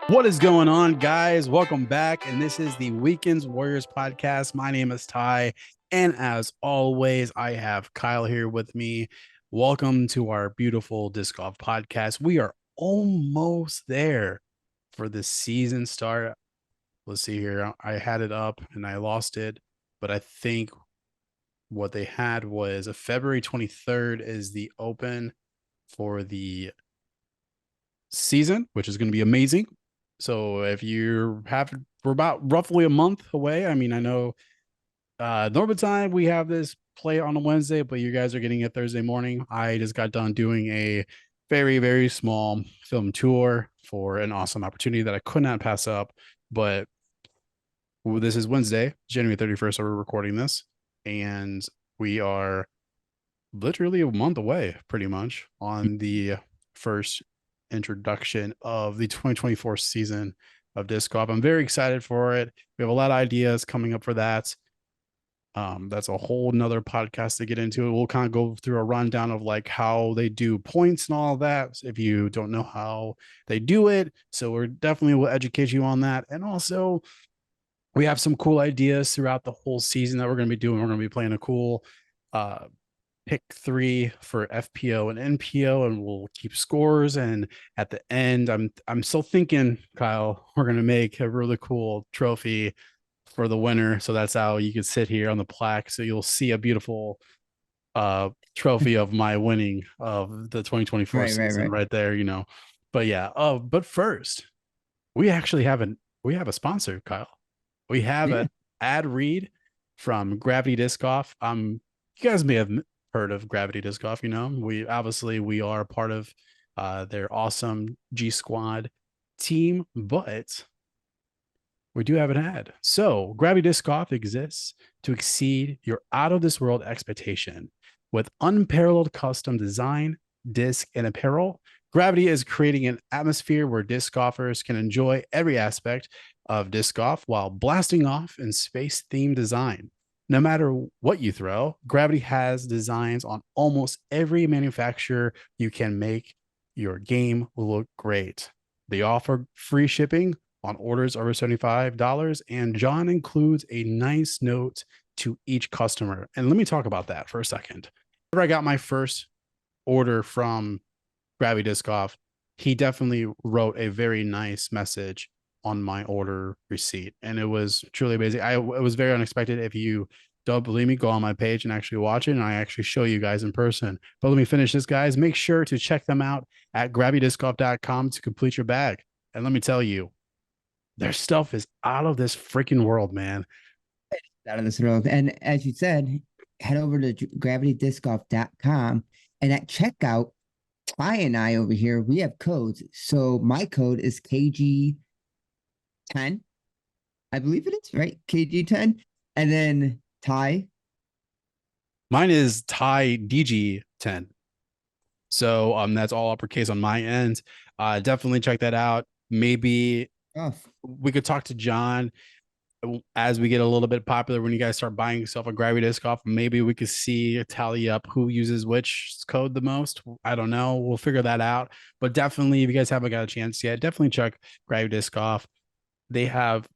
What is going on, guys? Welcome back. And this is the Weekends Warriors podcast. My name is Ty. And as always, I have Kyle here with me. Welcome to our beautiful disc golf podcast. We are almost there for the season start. Let's see here. I had it up and I lost it, but I think what they had was a February 23rd is the open for the season, which is going to be amazing. So if you have, we're about roughly a month away. I mean, I know normal time we have this play on a Wednesday, but you guys are getting it Thursday morning. I just got done doing a very, very small film tour for an awesome opportunity that I could not pass up. But this is Wednesday, January 31st. So we're recording this, and we are literally a month away, pretty much, on the first introduction of the 2024 season of disc golf. I'm very excited for it. We have a lot of ideas coming up for that. That's a whole nother podcast to get into. We'll kind of go through a rundown of like how they do points and all that if you don't know how they do it. So we're definitely will educate you on that. And also we have some cool ideas throughout the whole season that we're going to be doing. We're going to be playing a cool pick 3 for FPO and NPO, and we'll keep scores. And at the end, I'm still thinking, Kyle, we're gonna make a really cool trophy for the winner. So that's how you can sit here on the plaque. So you'll see a beautiful trophy of my winning of the 2024 season right there, you know. But yeah, but first, we actually we have a sponsor, Kyle. We have an ad read from Gravity Disc Golf. You guys may have heard of Gravity Disc Golf. You know, we are part of their awesome G Squad team, but we do have an ad. So Gravity Disc Golf exists to exceed your out of this world expectation with unparalleled custom design, disc, and apparel. Gravity is creating an atmosphere where disc golfers can enjoy every aspect of disc golf while blasting off in space themed design. No matter what you throw, Gravity has designs on almost every manufacturer you can make your game look great. They offer free shipping on orders over $75, and John includes a nice note to each customer. And let me talk about that for a second. Whenever I got my first order from Gravity Disc Golf, he definitely wrote a very nice message on my order receipt, and it was truly amazing. It was very unexpected. If you don't believe me, go on my page and actually watch it, and I actually show you guys in person. But let me finish this, guys. Make sure to check them out at gravitydiscgolf.com to complete your bag. And let me tell you, their stuff is out of this freaking world, man. Out of this world. And as you said, head over to gravitydiscgolf.com, and at checkout, Ty and I over here, we have codes. So my code is KG10. I believe it is, right? KG10. And then Ty. Mine is Ty DG10. So that's all uppercase on my end. Definitely check that out. Maybe we could talk to John as we get a little bit popular. When you guys start buying yourself a Gravity Disc Golf, maybe we could see a tally up who uses which code the most. I don't know. We'll figure that out. But definitely, if you guys haven't got a chance yet, definitely check Gravity Disc Golf. They have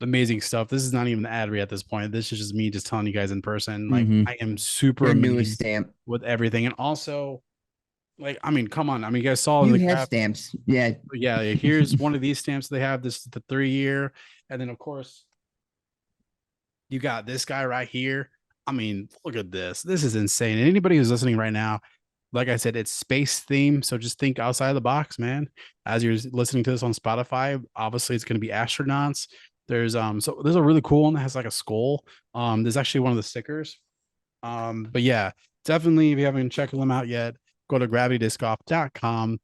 amazing stuff. This is not even the ad read at this point. This is just me just telling you guys in person. Like, I am super amazed stamp with everything. And also, like, I mean, come on. I mean, you guys saw you in the have stamps. Yeah. Here's one of these stamps they have. This is the 3-year. And then, of course, you got this guy right here. I mean, look at this. This is insane. And anybody who's listening right now, like I said, it's space theme. So just think outside of the box, man. As you're listening to this on Spotify, obviously it's going to be astronauts. There's there's a really cool one that has like a skull. There's actually one of the stickers. But yeah, definitely if you haven't checked them out yet, go to gravitydiscgolf.com,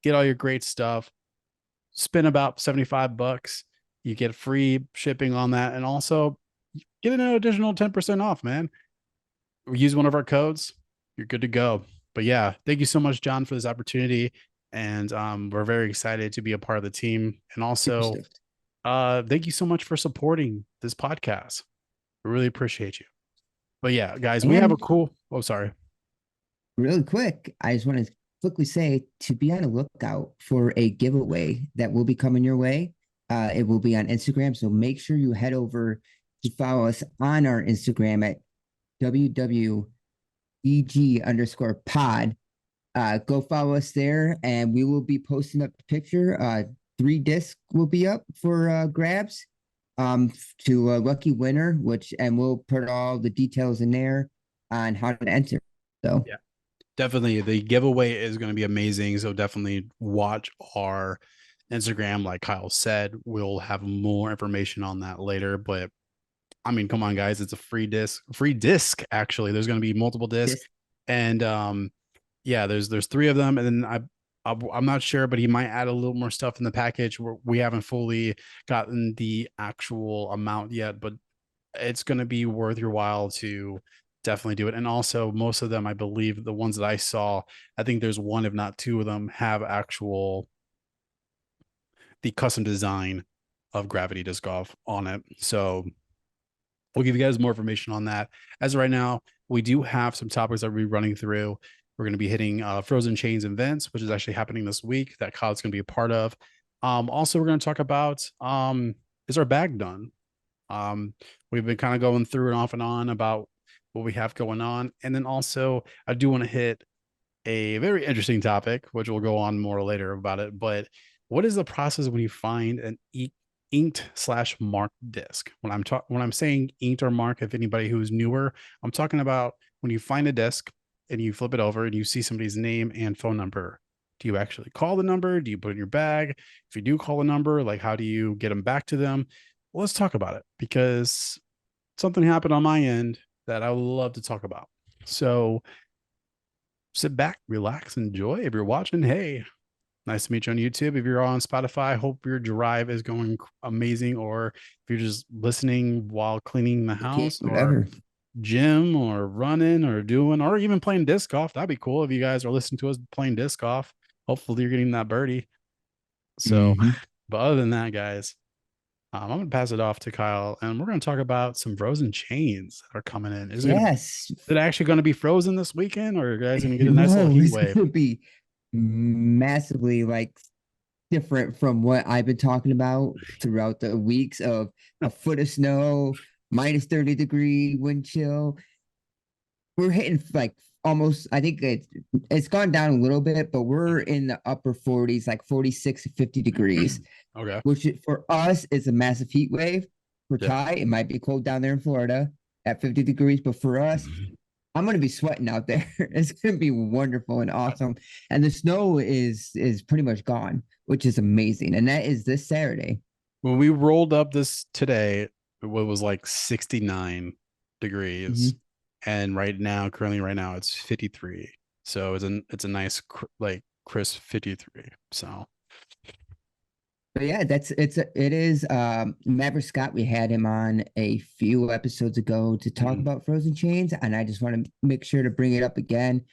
get all your great stuff, spend about $75. You get free shipping on that, and also get an additional 10% off, man. Use one of our codes, you're good to go. But yeah, thank you so much, John, for this opportunity. And we're very excited to be a part of the team. And also, thank you so much for supporting this podcast. I really appreciate you. But yeah, guys, we have a cool. Oh, sorry. Really quick, I just want to quickly say to be on the lookout for a giveaway that will be coming your way. It will be on Instagram. So make sure you head over to follow us on our Instagram at WWDG_pod. Go follow us there, and we will be posting up the picture. 3 discs will be up for grabs to a lucky winner, and we'll put all the details in there on how to enter. So Yeah, definitely. The giveaway is going to be amazing. So definitely watch our Instagram. Like Kyle said, we'll have more information on that later. But I mean, come on, guys. It's a free disc, actually. There's going to be multiple discs. this And yeah, there's 3 of them. And then I'm not sure, but he might add a little more stuff in the package. We haven't fully gotten the actual amount yet, but it's going to be worth your while to definitely do it. And also, most of them, I believe, the ones that I saw, I think there's one, if not 2 of them, have actual the custom design of Gravity Disc Golf on it. So we'll give you guys more information on that. As of right now, we do have some topics that we'll be running through. We're going to be hitting Frozen Chains events, which is actually happening this week that Kyle's going to be a part of. Also, we're going to talk about is our bag done? We've been kind of going through and off and on about what we have going on. And then also, I do want to hit a very interesting topic, which we'll go on more later about it. But what is the process when you find an inked slash marked disc? When I'm saying inked or marked, if anybody who's newer, I'm talking about when you find a disc and you flip it over and you see somebody's name and phone number. Do you actually call the number? Do you put it in your bag? If you do call a number, like how do you get them back to them? Well, let's talk about it because something happened on my end that I would love to talk about. So sit back, relax, enjoy. If you're watching, hey, nice to meet you on YouTube. If you're on Spotify, hope your drive is going amazing. Or if you're just listening while cleaning the house or whatever. gym or running or doing or even playing disc golf, that'd be cool if you guys are listening to us playing disc golf. Hopefully you're getting that birdie. So, Mm-hmm. but other than that, guys, I'm going to pass it off to Kyle and we're going to talk about some frozen chains that are coming in. Yes. Is it actually going to be frozen this weekend or are you guys going to get a nice little No, heat it's wave? gonna be massively like different from what I've been talking about throughout the weeks of a foot of snow, -30-degree wind chill. We're hitting like almost, I think it's gone down a little bit, but we're in the upper 40s, like 46 to 50 degrees, Okay. which for us is a massive heat wave. For Yeah. Ty, it might be cold down there in Florida at 50 degrees, but for us, I'm gonna be sweating out there. It's gonna be wonderful and awesome. And the snow is pretty much gone, which is amazing. And that is this Saturday. When we rolled up this today, it was like 69 degrees. Mhm. And currently right now it's 53. So it's a nice like crisp 53. So But yeah, it is Maverick Scott. We had him on a few episodes ago to talk mm, about Frozen Chains, and I just want to make sure to bring it up again.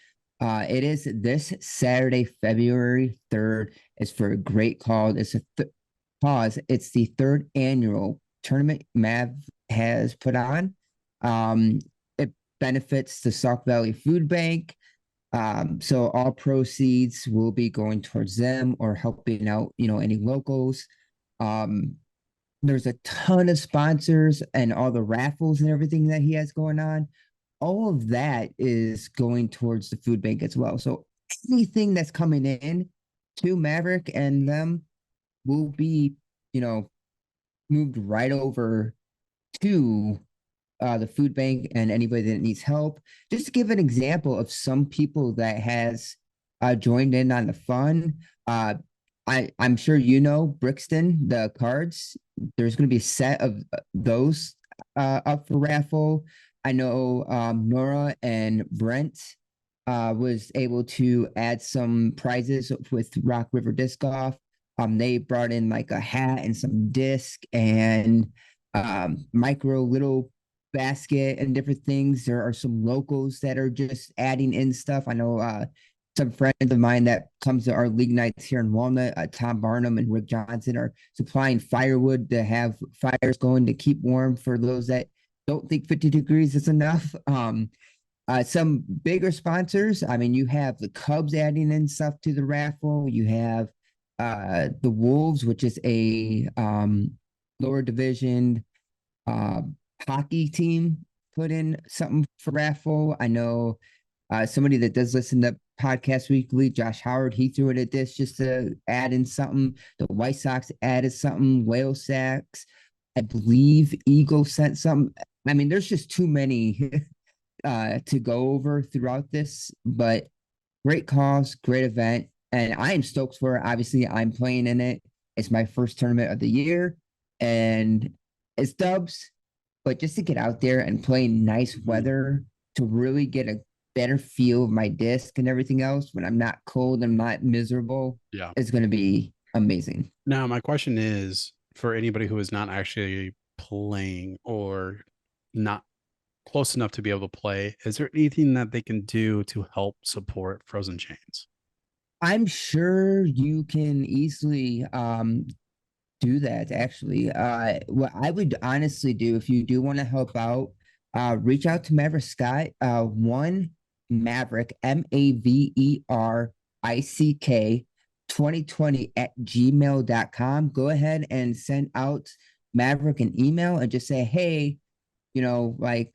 It is this Saturday, February 3rd. It's for a great cause. It's the third annual tournament Mav has put on. It benefits the Sauk Valley Food Bank. So all proceeds will be going towards them or helping out, any locals. Um, there's a ton of sponsors and all the raffles and everything that he has going on. All of that is going towards the food bank as well. So anything that's coming in to Maverick and them will be, you know, moved right over to the food bank and anybody that needs help. Just to give an example of some people that has joined in on the fun. I'm sure Brixton, the cards. There's going to be a set of those up for raffle. I know Nora and Brent was able to add some prizes with Rock River Disc Golf. They brought in like a hat and some disc and micro little basket and different things. There are some locals that are just adding in stuff. I know some friends of mine that comes to our league nights here in Walnut, Tom Barnum and Rick Johnson are supplying firewood to have fires going to keep warm for those that don't think 50 degrees is enough. Some bigger sponsors. I mean, you have the Cubs adding in stuff to the raffle. You have the Wolves, which is a lower division uh, hockey team, put in something for raffle. I know somebody that does listen to podcast weekly, Josh Howard, he threw it at this just to add in something. The White Sox added something. Whale Sox, I believe Eagle sent something. I mean, there's just too many to go over throughout this, but great cause, great event, and I am stoked for it. Obviously, I'm playing in it. It's my first tournament of the year, and it's dubs, but just to get out there and play in nice Mhm. weather to really get a better feel of my disc and everything else when I'm not cold and I'm not miserable Yeah. is going to be amazing. Now, my question is for anybody who is not actually playing or not close enough to be able to play, is there anything that they can do to help support Frozen Chains? I'm sure you can easily do that actually. What I would honestly do if you do want to help out, reach out to Maverick Scott. One Maverick Maverick 2020 at gmail.com. Go ahead and send out Maverick an email and just say, hey, like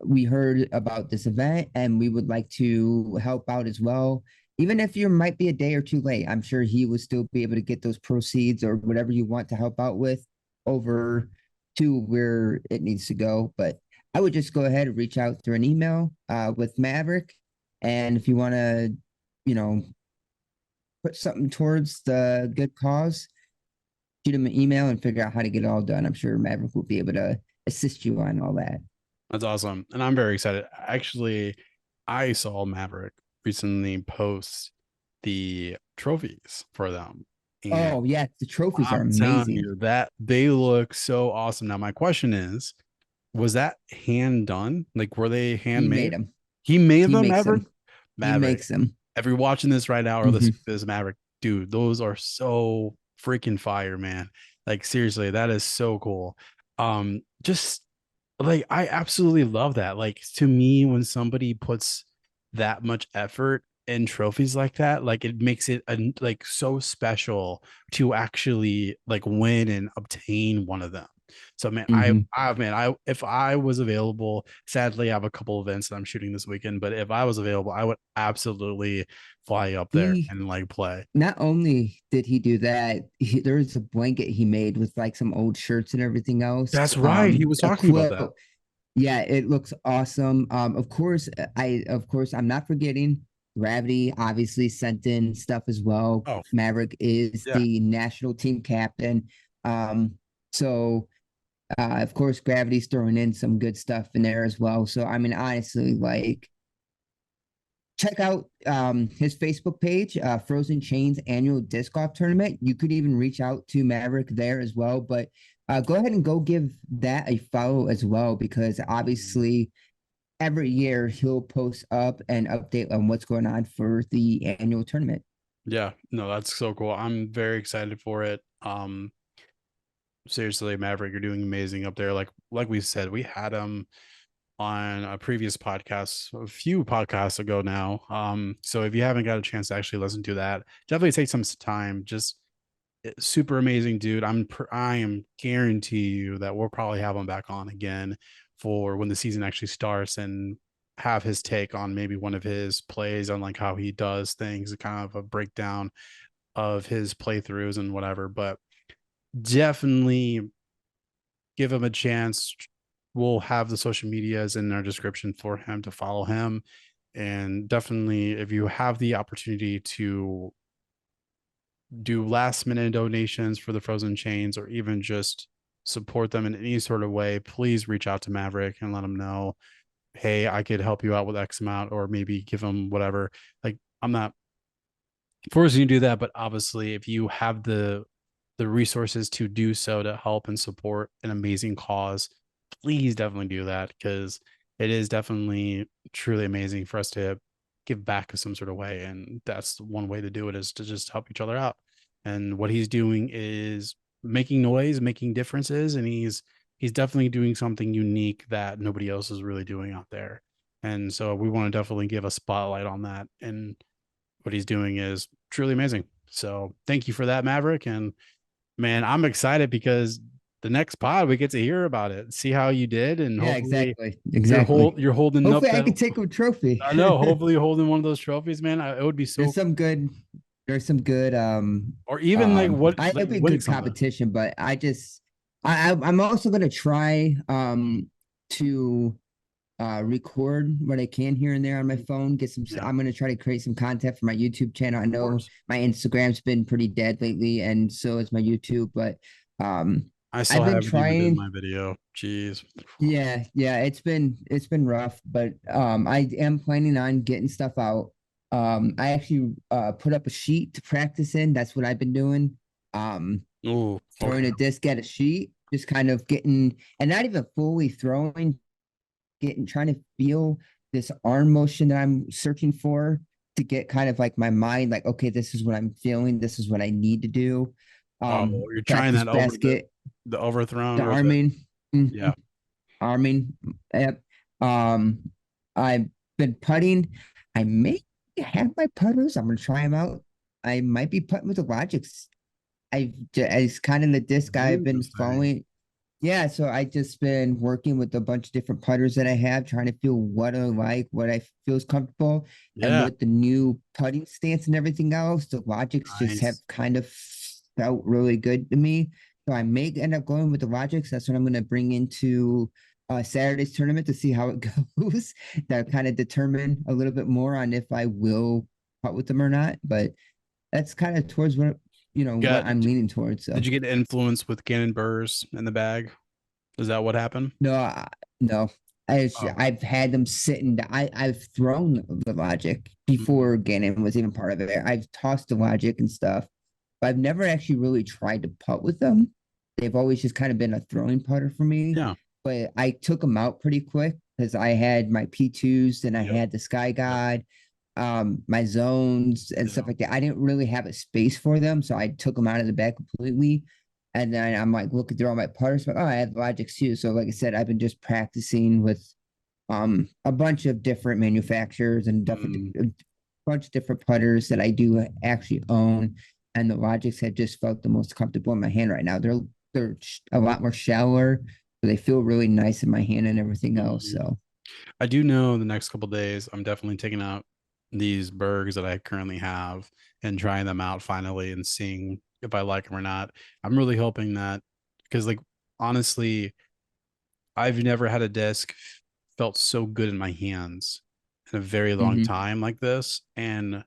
we heard about this event and we would like to help out as well. Even if you might be a day or two late, I'm sure he would still be able to get those proceeds or whatever you want to help out with over to where it needs to go. But I would just go ahead and reach out through an email with Maverick. And if you want to, you know, put something towards the good cause, shoot him an email and figure out how to get it all done. I'm sure Maverick will be able to assist you on all that. That's awesome. And I'm very excited. Actually, I saw Maverick recently post the trophies for them. And Oh, yeah, the trophies are I'm telling amazing. you that they look so awesome. Now, my question is, was that hand done? Like, were they He handmade? made them. He made He them, makes Maverick? them. He Maverick. makes them. If you're watching this right now or listening Hmm. to this, Maverick, dude, those are so freaking fire, man. Like, seriously, that is so cool. Just like I absolutely love that. Like to me, when somebody puts that much effort in trophies like that, like it makes it like so special to actually like win and obtain one of them. So man, Hmm. I if I was available, sadly I have a couple events that I'm shooting this weekend, but if I was available, I would absolutely fly up there He and like play. not only did he do that, there's a blanket he made with like some old shirts and everything else. That's right. He was A talking about that. quilt. Yeah, it looks awesome. Of course I'm not forgetting Gravity obviously sent in stuff as well. Oh, Maverick is yeah. the national team captain. So of course, Gravity's throwing in some good stuff in there as well. So, I mean, honestly, like, check out his Facebook page, Frozen Chains Annual Disc Golf Tournament. You could even reach out to Maverick there as well. But go ahead and go give that a follow as well, because obviously every year he'll post up and update on what's going on for the annual tournament. Yeah, no, that's so cool. I'm very excited for it. Seriously, Maverick, you're doing amazing up there. Like we said, we had him on a previous podcast a few podcasts ago now. So if you haven't got a chance to actually listen to that, definitely take some time. Just super amazing dude. I am guarantee you that we'll probably have him back on again for when the season actually starts and have his take on maybe one of his plays on like how he does things, kind of a breakdown of his playthroughs and whatever. But definitely give him a chance. We'll have the social medias in our description for him to follow him. And definitely, if you have the opportunity to do last minute donations for the frozen chains or even just support them in any sort of way, please reach out to Maverick and let him know, hey, I could help you out with X amount, or maybe give him whatever. Like, I'm not forcing you to do that, but obviously, if you have the resources to do so to help and support an amazing cause, please definitely do that because it is definitely truly amazing for us to give back in some sort of way. And that's one way to do it is to just help each other out. And what he's doing is making noise, making differences, and he's definitely doing something unique that nobody else is really doing out there. And so we want to definitely give a spotlight on that. And what he's doing is truly amazing. So thank you for that, Maverick. And man, I'm excited because the next pod we get to hear about it, see how you did, and Yeah, hopefully exactly. Exactly. you're holding up Hopefully I that. can take a trophy. I know, hopefully you're holding one of those trophies, man. It would be there's so, some good there's some good or even it'll be winning good something. competition, but I'm also gonna try to record what I can here and there on my phone. Yeah, I'm gonna try to create some content for my YouTube channel. I of know course. my Instagram's been pretty dead lately, and so is my YouTube, but um I still I've been haven't even done trying. my video. Jeez. Yeah, it's been rough, but I am planning on getting stuff out. I actually put up a sheet to practice in. That's what I've been doing. Um, Oh, okay. Throwing a disc at a sheet, just kind of getting, and not even fully throwing, getting trying to feel this arm motion that I'm searching for to get kind of like my mind like, okay, this is what I'm feeling, this is what I need to do. Oh, you're trying Practice that over basket, the overthrown the or the arming. yeah. Mhm. Arming. Yep. Um, I've been putting. I may have my putters. I'm gonna try them out. I might be putting with the Logics. It's kind of the disc I've been Interesting. following. Yeah, so I just been working with a bunch of different putters that I have, trying to feel what I like, what I feel is comfortable, and Yeah. with the new putting stance and everything else, the Logics just have Nice. kind of felt really good to me. So I may end up going with the Logics. That's what I'm going to bring into Saturday's tournament to see how it goes. That kind of determine a little bit more on if I will putt with them or not. But that's kind of towards what Got I'm leaning towards. did So. you get influence with Gannon Burrs in the bag? Is that what happened? No, no. Oh. I've had them sitting. I've thrown the Logic Mhm. before Gannon was even part of it. I've tossed the Logic and stuff, but I've never actually really tried to putt with them. They've always just kind of been a throwing putter for me. Yeah. But I took them out pretty quick because I had my P2s and I Yep. had the Sky Yep. God, my zones and Yeah. stuff like that. I didn't really have a space for them, so I took them out of the bag completely. And then I'm like looking through all my putters, but oh, I have Logics too. So like I said, I've been just practicing with a bunch of different manufacturers and different Mm, a bunch of different putters that I do actually own. And the Logics have just felt the most comfortable in my hand right now. They're a lot more shallower, so they feel really nice in my hand and everything else. mm. So I do know the next couple days I'm definitely taking out these burgers that I currently have and trying them out finally and seeing if I like them or not. I'm really hoping that because like honestly, I've never had a disc felt so good in my hands in a very long mhm. time like this. And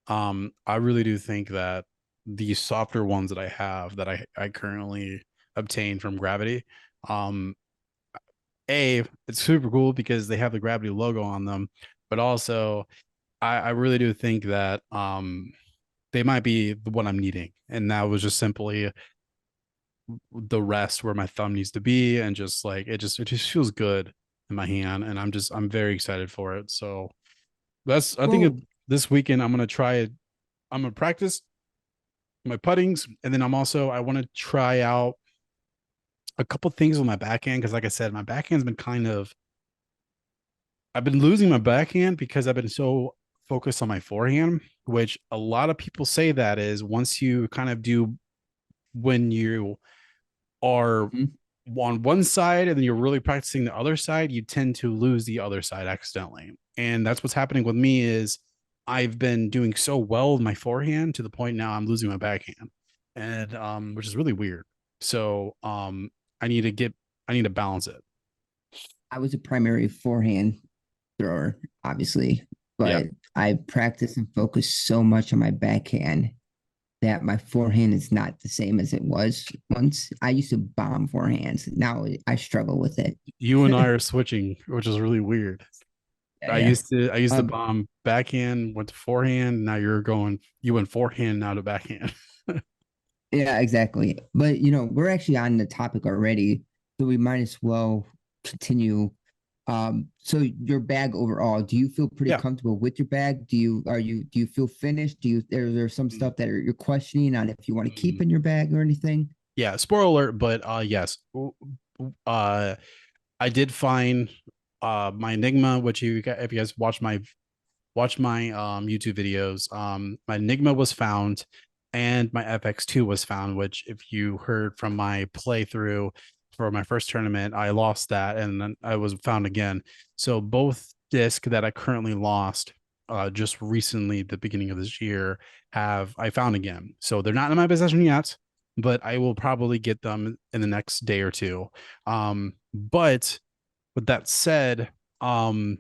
I really do think that the softer ones that I have that I currently obtain from Gravity, um, it's super cool because they have the Gravity logo on them, but also I really do think that they might be the one I'm needing. And that was just simply the rest where my thumb needs to be, and just like it just feels good in my hand, and I'm very excited for it. So that's I think Well, this weekend I'm gonna try it. I'm gonna practice my puttings, and then I want to try out a couple things with my backhand because, like I said, my backhand's been kind of I've been losing my backhand because I've been so focused on my forehand, which a lot of people say that is once you kind of do when you are mhm. on one side and then you're really practicing the other side, you tend to lose the other side accidentally. And that's what's happening with me is I've been doing so well with my forehand to the point now I'm losing my backhand. And which is really weird. So I need to get I need to balance it. I was a primary forehand thrower, obviously, Yeah. but I practice and focus so much on my backhand that my forehand is not the same as it was once. I used to bomb forehands. Now I struggle with it. You and I are switching, which is really weird. Yeah, yeah. I used to Um, bomb backhand, went to forehand. Now you went forehand now to backhand. yeah, exactly. But we're actually on the topic already, so we might as well continue. So your bag overall, do you feel pretty Yeah. comfortable with your bag? Do you feel finished? Is there some Mm, stuff that you're questioning on if you want to keep mm. in your bag or anything? Yeah, spoiler alert, but yes. Uh I did find my Enigma, which if you guys watch my YouTube videos. My Enigma was found, and my FX2 was found. Which, if you heard from my playthrough for my first tournament, I lost that, and then I was found again. So both discs that I currently lost, just recently, the beginning of this year, have I found again. So they're not in my possession yet, but I will probably get them in the next day or two. But with that said, I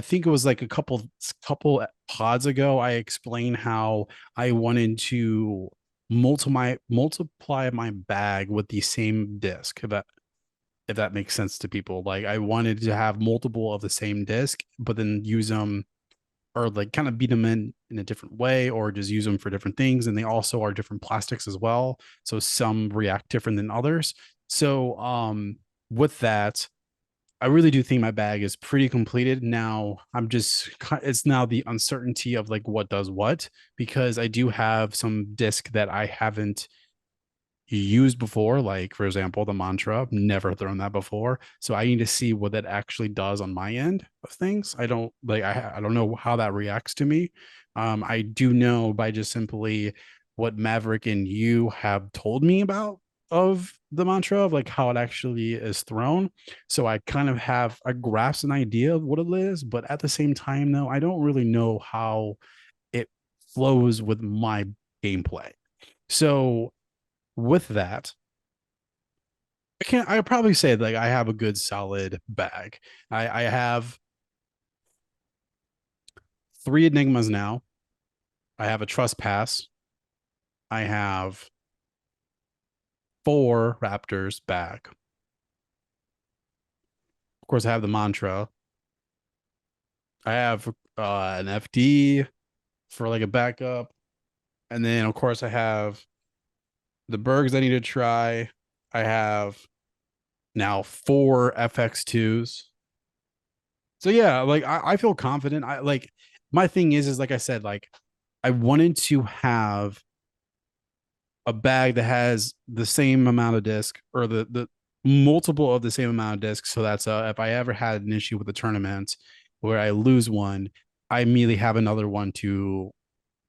think it was like a couple pods ago. I explained how I wanted to multiply my bag with the same disc. If that makes sense to people, like I wanted to have multiple of the same disc, but then use them or like kind of beat them in a different way, or just use them for different things. And they also are different plastics as well, so some react different than others. So with that, I really do think my bag is pretty completed now. It's now the uncertainty of like what does what, because I do have some disc that I haven't used before, like for example the mantra. I've never thrown that before, so I need to see what that actually does on my end of things. I don't like I don't know how that reacts to me. I do know by just simply what Maverick and you have told me about of the mantra, of like how it actually is thrown. So I kind of have a grasp an idea of what it is, but at the same time though, I don't really know how it flows with my gameplay. So with that, I probably say like I have a good solid bag. I have three Enigmas now. I have a Trespass. I have four Raptors back. Of course, I have the Mantra. I have an FD for like a backup. And then, of course, I have the Bergs I need to try. I have now four FX2s. So yeah, like I feel confident. I like my thing is like I said, like I wanted to have a bag that has the same amount of disc, or the multiple of the same amount of discs. So that's if I ever had an issue with the tournament where I lose one, I immediately have another one to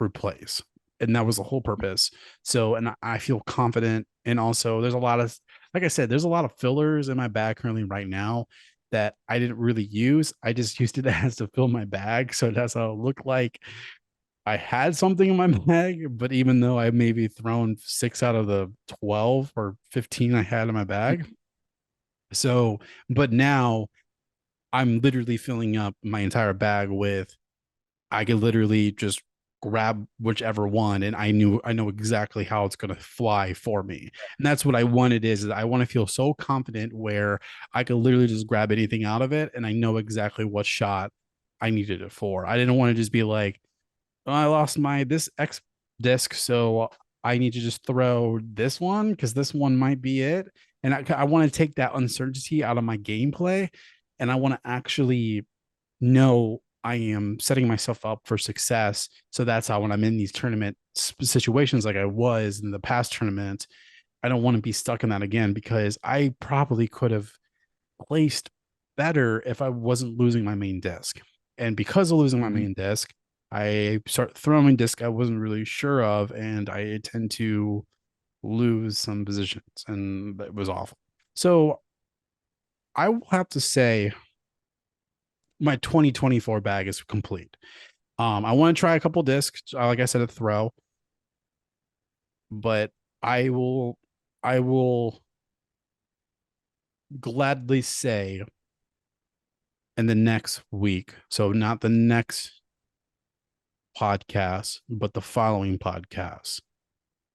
replace. And that was the whole purpose. So, and I feel confident. And also, there's a lot of, like I said, there's a lot of fillers in my bag currently right now that I didn't really use. I just used it as to fill my bag. So that's how it looked like I had something in my bag. But even though I maybe thrown 6 out of the 12 or 15 I had in my bag. So, but now I'm literally filling up my entire bag with, I could literally just grab whichever one, and I know exactly how it's going to fly for me. And that's what I wanted is I want to feel so confident where I could literally just grab anything out of it and I know exactly what shot I needed it for. I didn't want to just be like, oh, I lost my this X disc, so I need to just throw this one because this one might be it. And I want to take that uncertainty out of my gameplay, and I want to actually know I am setting myself up for success. So that's how when I'm in these tournament situations like I was in the past tournament, I don't want to be stuck in that again, because I probably could have placed better if I wasn't losing my main disc. And because of losing my Mhm. main disc, I start throwing disc I wasn't really sure of, and I tend to lose some positions, and it was awful. So I will have to say my 2024 bag is complete. I want to try a couple discs, like I said, a throw, but I will, I will gladly say in the next week. So not the next podcast, but the following podcast,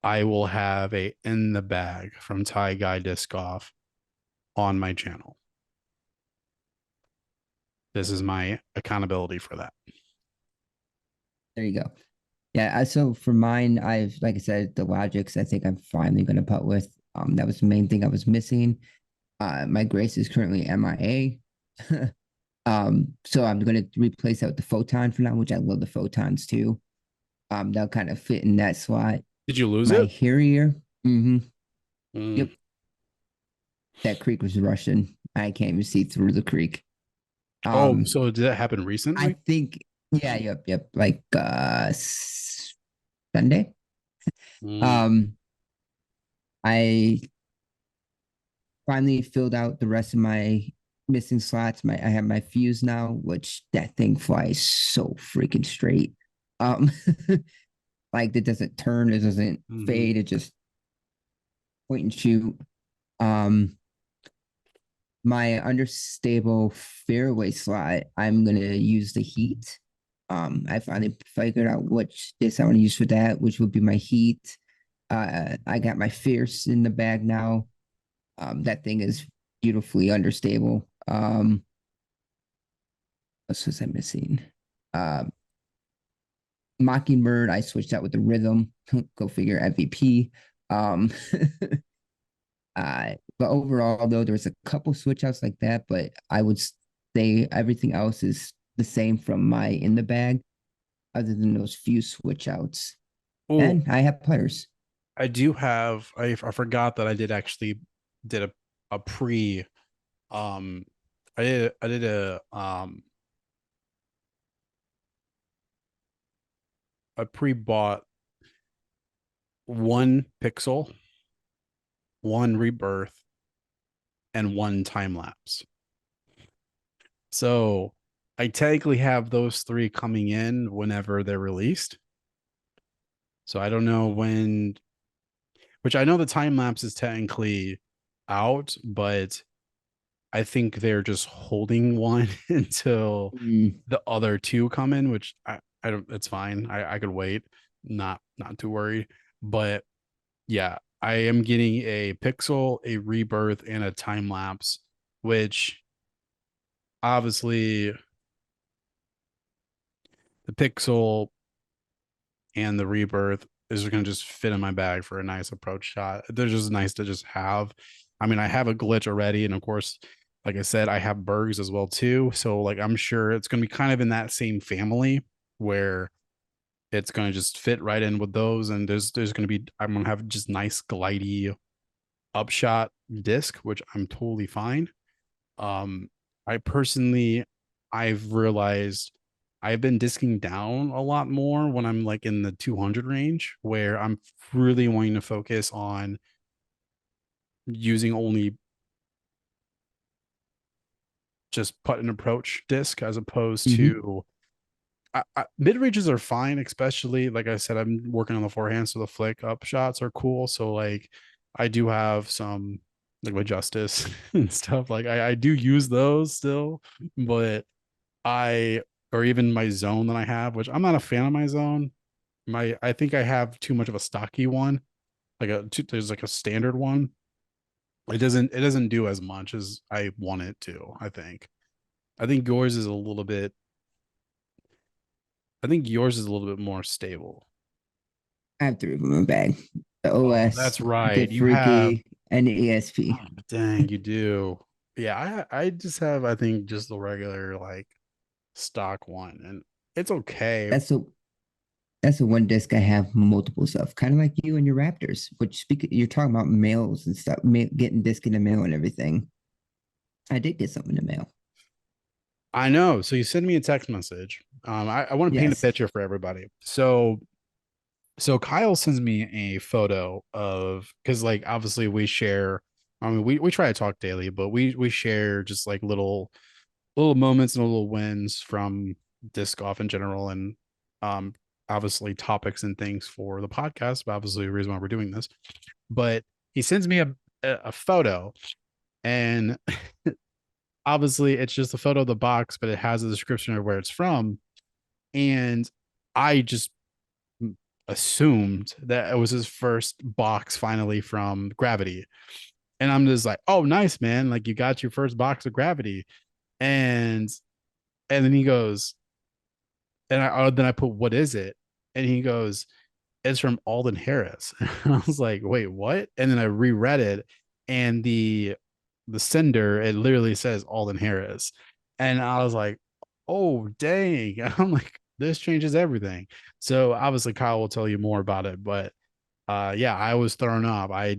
I will have a in the bag from Thai Guy Disc Golf on my channel. This is my accountability for that. There you go. Yeah, so for mine, I've like I said, the logics I think I'm finally gonna putt with. That was the main thing I was missing. My Grace is currently MIA. So I'm gonna replace that with the photon for now, which I love the photons too. They'll kind of fit in that slot. Did you lose My it? Harrier, Mm. yep, that creek was Russian. I can't even see through the creek. Oh, Um, so did that happen I recently? think, yeah, yep. Like Sunday. Mm, Um, I finally filled out the rest of my missing slots. I have my fuse now, which that thing flies so freaking straight. Um, like it doesn't turn, it doesn't mhm. fade, it just point and shoot. Um, my understable fairway slot, I'm gonna use the heat. I finally figured out which disc I want to use for that, which would be my heat. I got my fierce in the bag now. That thing is beautifully understable. What was I missing? Uh, Mockingbird, I switched out with the rhythm. Go figure, MVP. Um, but overall, though, there's a couple switch outs like that, but I would say everything else is the same from my in the bag, other than those few switch outs. Oh, And I have putters. I do have. I forgot that I did actually did a pre. Um, I did a pre bought one pixel, one rebirth, and one time lapse. So I technically have those three coming in whenever they're released. So I don't know when, which I know the time lapse is technically out, but I think they're just holding one until Mm, the other two come in, which I don't, it's fine. I could wait. Not too worried. But yeah, I am getting a pixel, a rebirth, and a time lapse, which obviously the pixel and the rebirth is going to just fit in my bag for a nice approach shot. They're just nice to just have. I mean, I have a glitch already, and of course, like I said, I have Bergs as well too. So like I'm sure it's going to be kind of in that same family where it's going to just fit right in with those, and there's going to be I'm going to have just nice glidey upshot disc, which I'm totally fine. Um, I personally, I've realized I've been disking down a lot more when I'm like in the 200 range, where I'm really wanting to focus on using only just putt and approach disc as opposed hmm to mid ranges are fine, especially like I said, I'm working on the forehand, so the flick up shots are cool. So like I do have some like my justice and stuff. Like I do use those still, but I or even my zone that I have, which I'm not a fan of my zone. I think I have too much of a stocky one. There's like a standard one. It doesn't do as much as I want it to, I think. I think yours is a little bit I think yours is a little bit more stable. I have three of them in the bag. The Oh, OS, that's the right. You have Freaky, and the ESP. oh, dang, you do. Yeah, I just have I think just the regular like stock one and it's okay. That's the that's the one disc I have multiples of, kind of like you and your Raptors. Which speak, you're talking about mails and stuff, getting disc in the mail and everything. I did get something in the mail. I know. So you send me a text message. I want to paint a Yes. picture for everybody. So Kyle sends me a photo of because like obviously we share. I mean, we try to talk daily, but we share just like little moments and little wins from disc golf in general, and um obviously topics and things for the podcast. But obviously, the reason why we're doing this. But he sends me a photo, and obviously it's just a photo of the box, but it has a description of where it's from, and I just assumed that it was his first box finally from Gravity. And I'm just like, oh, nice, man. Like you got your first box of Gravity. And then he goes, and then I put, what is it? And he goes, it's from Alden Harris. And I was like, wait, what? And then I reread it, and the sender, it literally says Alden Harris. And I was like, oh dang. I'm like, this changes everything. So obviously Kyle will tell you more about it, but yeah, I was thrown off. I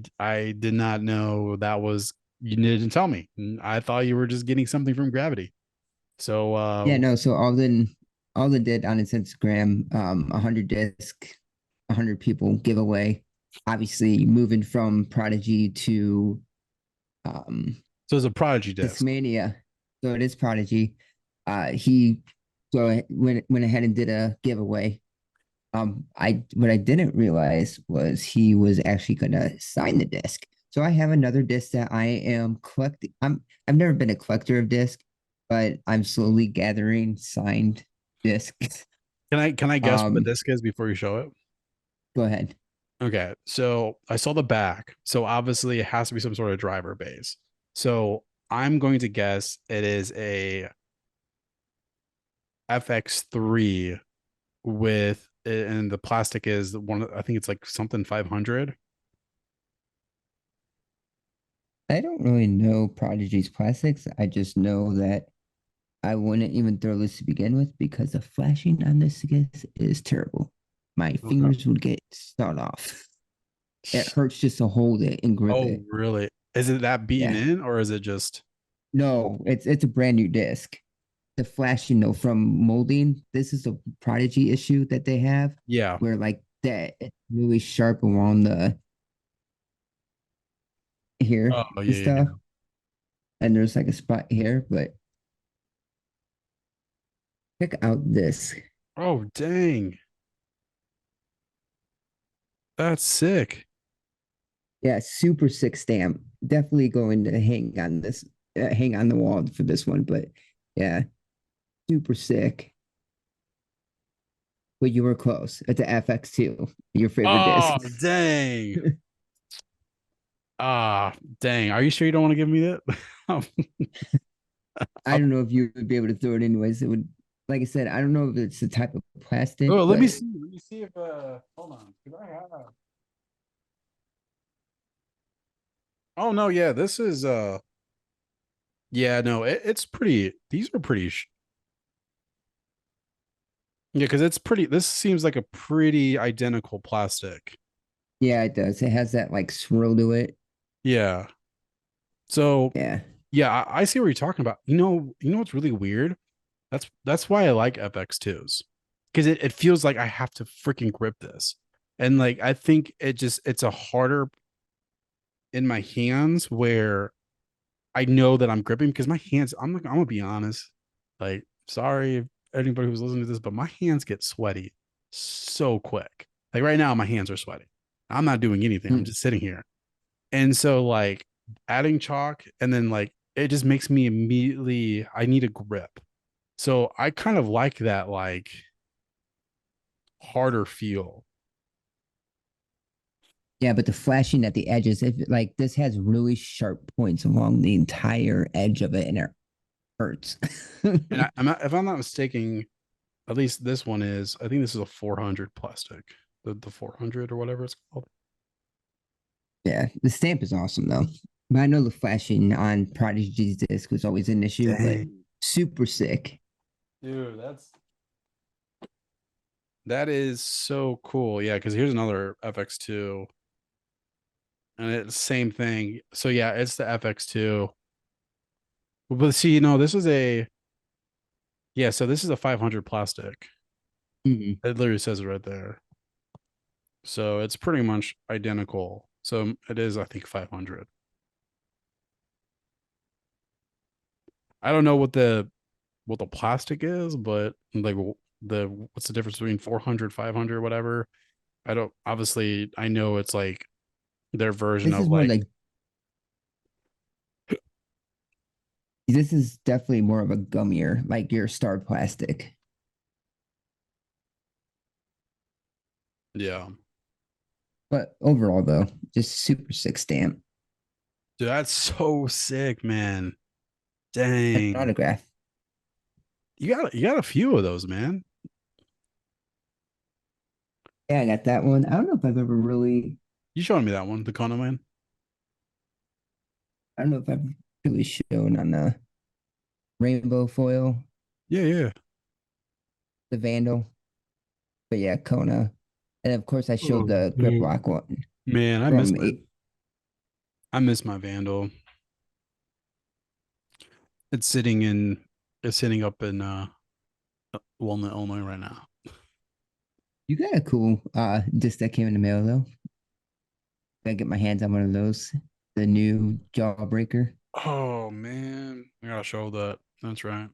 did not know that was You didn't tell me. I thought you were just getting something from Gravity. So Yeah, no. So Alden did on his Instagram, 100 disc, 100 people giveaway. Obviously, moving from Prodigy to um so it's a Prodigy disc. Discmania, so it is Prodigy. He went ahead and did a giveaway. I what I didn't realize was he was actually gonna sign the disc. So I have another disc that I am collecting. I've never been a collector of discs, but I'm slowly gathering signed discs. Can I guess what the Um, disc is before you show it? Go ahead. Okay, so I saw the back. So obviously it has to be some sort of driver base. So I'm going to guess it is a FX3 with, and the plastic is one, I think it's like something 500. I don't really know Prodigy's plastics. I just know that I wouldn't even throw this to begin with because the flashing on this is terrible. My Okay. fingers would get sawed off. It hurts just to hold it and grip Oh, it. really? Is it that beaten Yeah. in or is it just No, it's a brand new disc. The flashing though from molding, this is a Prodigy issue that they have yeah. where like that it's really sharp around the here Oh, and yeah, yeah, stuff. yeah. And there's like a spot here, but check out this. Oh, dang. That's sick. Yeah, super sick stamp. Definitely going to hang on this, hang on the wall for this one. But yeah, super sick. But you were close. It's a FX2, your favorite disc. Oh, dang. Ah, dang. Are you sure you don't want to give me that? I don't know if you would be able to throw it anyways. It would, like I said, I don't know if it's the type of Oh, plastic, let me but see. Let me see if hold on. Could I have Oh no, yeah, this is yeah, no, it's pretty, these are pretty yeah, because it's pretty, this seems like a pretty identical plastic. yeah, it does. It has that like swirl to it. Yeah. So Yeah. yeah, I see what you're talking about. You know what's really weird? That's why I like FX2s. Because it feels like I have to freaking grip this. And like I think it's a harder in my hands where I know that I'm gripping because my hands, I'm gonna be honest. Like, sorry if anybody who's listening to this, but my hands get sweaty so quick. Like right now, my hands are sweaty. I'm not doing anything. I'm Mm. just sitting here. And so like adding chalk and then like it just makes me immediately I need a grip. So I kind of like that like harder feel. Yeah, but the flashing at the edges, if like this has really sharp points along the entire edge of it, and it hurts. And I'm not, if I'm not mistaken, at least this one is. I think this is a 400 plastic, the 400 or whatever it's called. Yeah, the stamp is awesome though. But I know the flashing on Prodigy's disc was always an issue, but Dang, super sick. dude, that is so cool. Yeah, because here's another FX2, and it's same thing. So yeah, it's the FX2. But see, this is a yeah. So this is a 500 plastic. Mhm. It literally says it right there. So it's pretty much identical. So it is, I think, 500. I don't know what the plastic is, but like the what's the difference between 400, 500, whatever. I don't, obviously I know it's like their version This of is more like like this is definitely more of a gummier, like your star plastic. yeah. But overall, though, just super sick stamp. Dude, that's so sick, man. An Dang. autograph. You got a few of those, man. Yeah, I got that one. I don't know if I've ever really, You showed me that one, the Kona man. I don't know if I've really shown on the rainbow foil, Yeah, yeah. the Vandal. But yeah, Kona. And of course, I showed Oh, the grip dude. lock one Man, from eight. I miss my Vandal. It's sitting in it's sitting up in Walnut, Illinois right now. You got a cool disc that came in the mail though. Gotta get my hands on one of those. The new Jawbreaker. Oh man, I gotta show that. That's right. I'm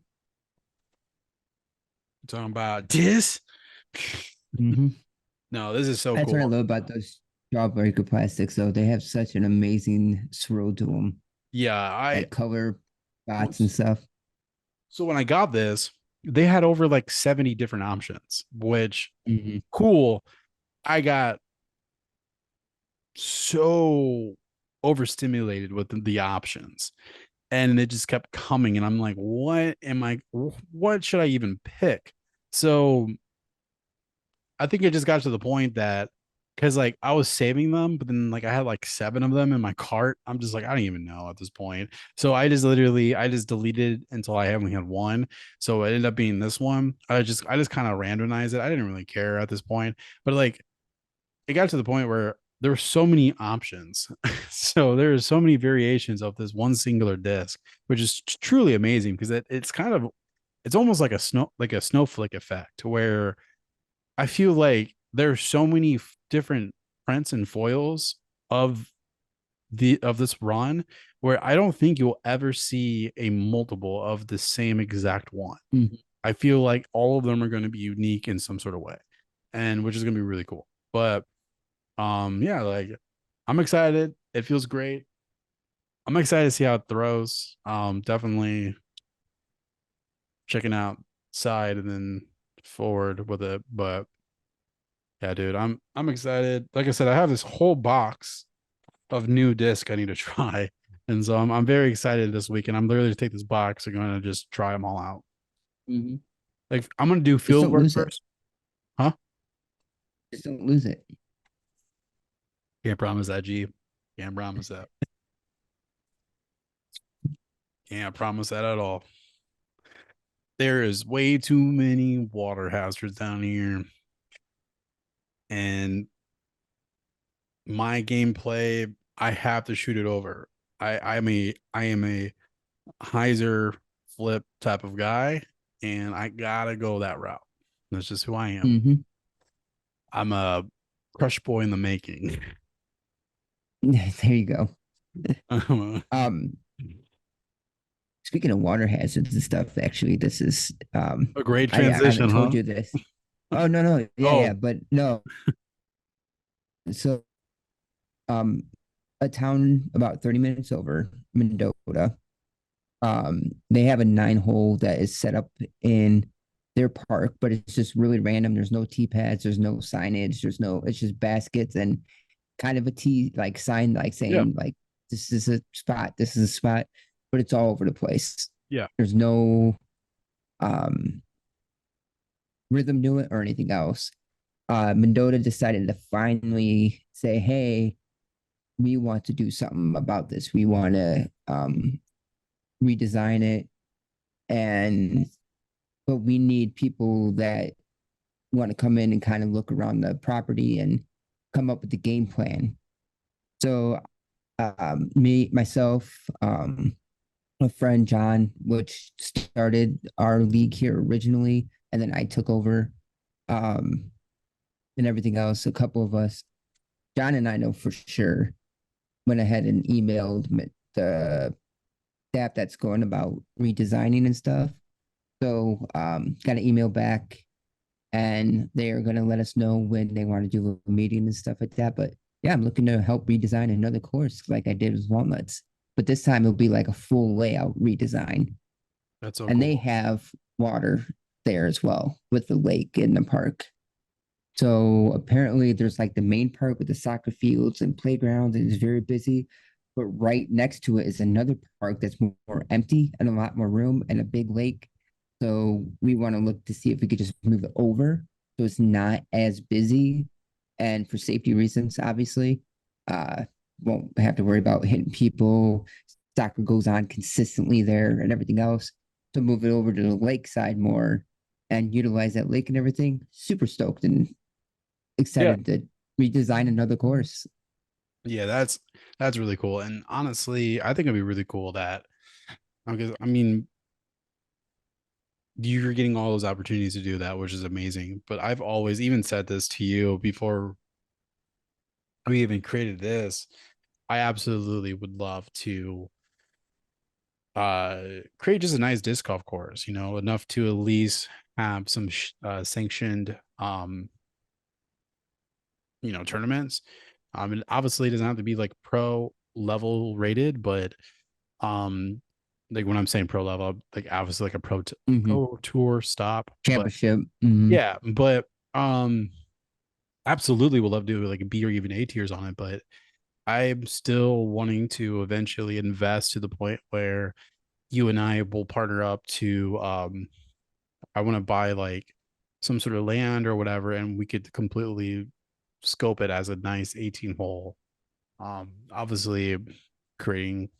talking about this. Mm-hmm. No, this is so That's what I cool. love about those Jawbreaker plastics though. They have such an amazing swirl to them, Yeah, I like color spots and stuff. so when I got this, they had over like 70 different options, which Mm-hmm. cool. I got so overstimulated with the options and it just kept coming and I'm like, what should I even pick? So I think it just got to the point that because like I was saving them, but then like I had like seven of them in my cart. I'm just like, I don't even know at this point. So I just deleted until I only had one. So it ended up being this one. I just kind of randomized it. I didn't really care at this point, but like it got to the point where there were so many options. So there are so many variations of this one singular disc, which is truly amazing because it's kind of it's almost like a snowflake effect where I feel like there's so many different prints and foils of the of this run where I don't think you'll ever see a multiple of the same exact one. Mm-hmm. I feel like all of them are going to be unique in some sort of way, and which is going to be really cool. But yeah, like I'm excited. It feels great. I'm excited to see how it throws. Definitely checking out side and then forward with it, but yeah, dude, I'm excited. Like I said, I have this whole box of new disc I need to try, and so I'm very excited this week. And I'm literally to take this box and going to just try them all out. Mm-hmm. Like I'm gonna do Just field don't work lose it. first, huh? Just don't lose it. Can't promise that, G. Can't promise that. Can't promise that at all. There is way too many water hazards down here, and my gameplay, I have to shoot it over. I am a hyzer flip type of guy, and I gotta go that route. That's just who I am. Mm-hmm. I'm a crush boy in the making. There you go. A Um, Speaking of water hazards and stuff, actually, this is great I haven't transition, told huh? you this. Oh no, yeah, Oh, but no. So um a town about 30 minutes over, Mendota. They have a 9 hole that is set up in their park, but it's just really random. There's no tee pads, there's no signage, it's just baskets and kind of a tee like sign like yeah, saying like this is a spot, but it's all over the place. yeah, There's no um rhythm to it or anything else. Mendota decided to finally say, hey, we want to do something about this. We want to redesign it. And, but we need people that want to come in and kind of look around the property and come up with the game plan. So, myself, a friend, John, which started our league here originally, and then I took over um, and everything else. A couple of us, John and I know for sure, went ahead and emailed the staff that's going about redesigning and stuff. So got an email back and they are going to let us know when they want to do a meeting and stuff like that. But yeah, I'm looking to help redesign another course like I did with Walnuts. But this time it'll be like a full layout redesign. that's so And they cool. have water there as well with the lake in the park. So apparently there's like the main park with the soccer fields and playgrounds and it's very busy. But right next to it is another park that's more empty and a lot more room and a big lake. So we want to look to see if we could just move it over so it's not as busy. And for safety reasons, obviously, uh, won't have to worry about hitting people. Soccer goes on consistently there and everything else. To move it over to the lake side more and utilize that lake and everything. Super stoked and Yeah, excited to redesign another course. yeah, that's really cool. And honestly, I think it'd be really cool that Because I mean, you're getting all those opportunities to do that, which is amazing. But I've always even said this to you before we even created this. I absolutely would love to create just a nice disc golf course, enough to at least have some sanctioned tournaments. And obviously it doesn't have to be like pro level rated, but um like when I'm saying pro level, like obviously like a Hmm. pro tour stop. But Championship. Hmm. yeah, but absolutely would love to do like a B or even A tiers on it, but I'm still wanting to eventually invest to the point where you and I will partner up to I want to buy like some sort of land or whatever, and we could completely scope it as a nice 18 hole. Obviously creating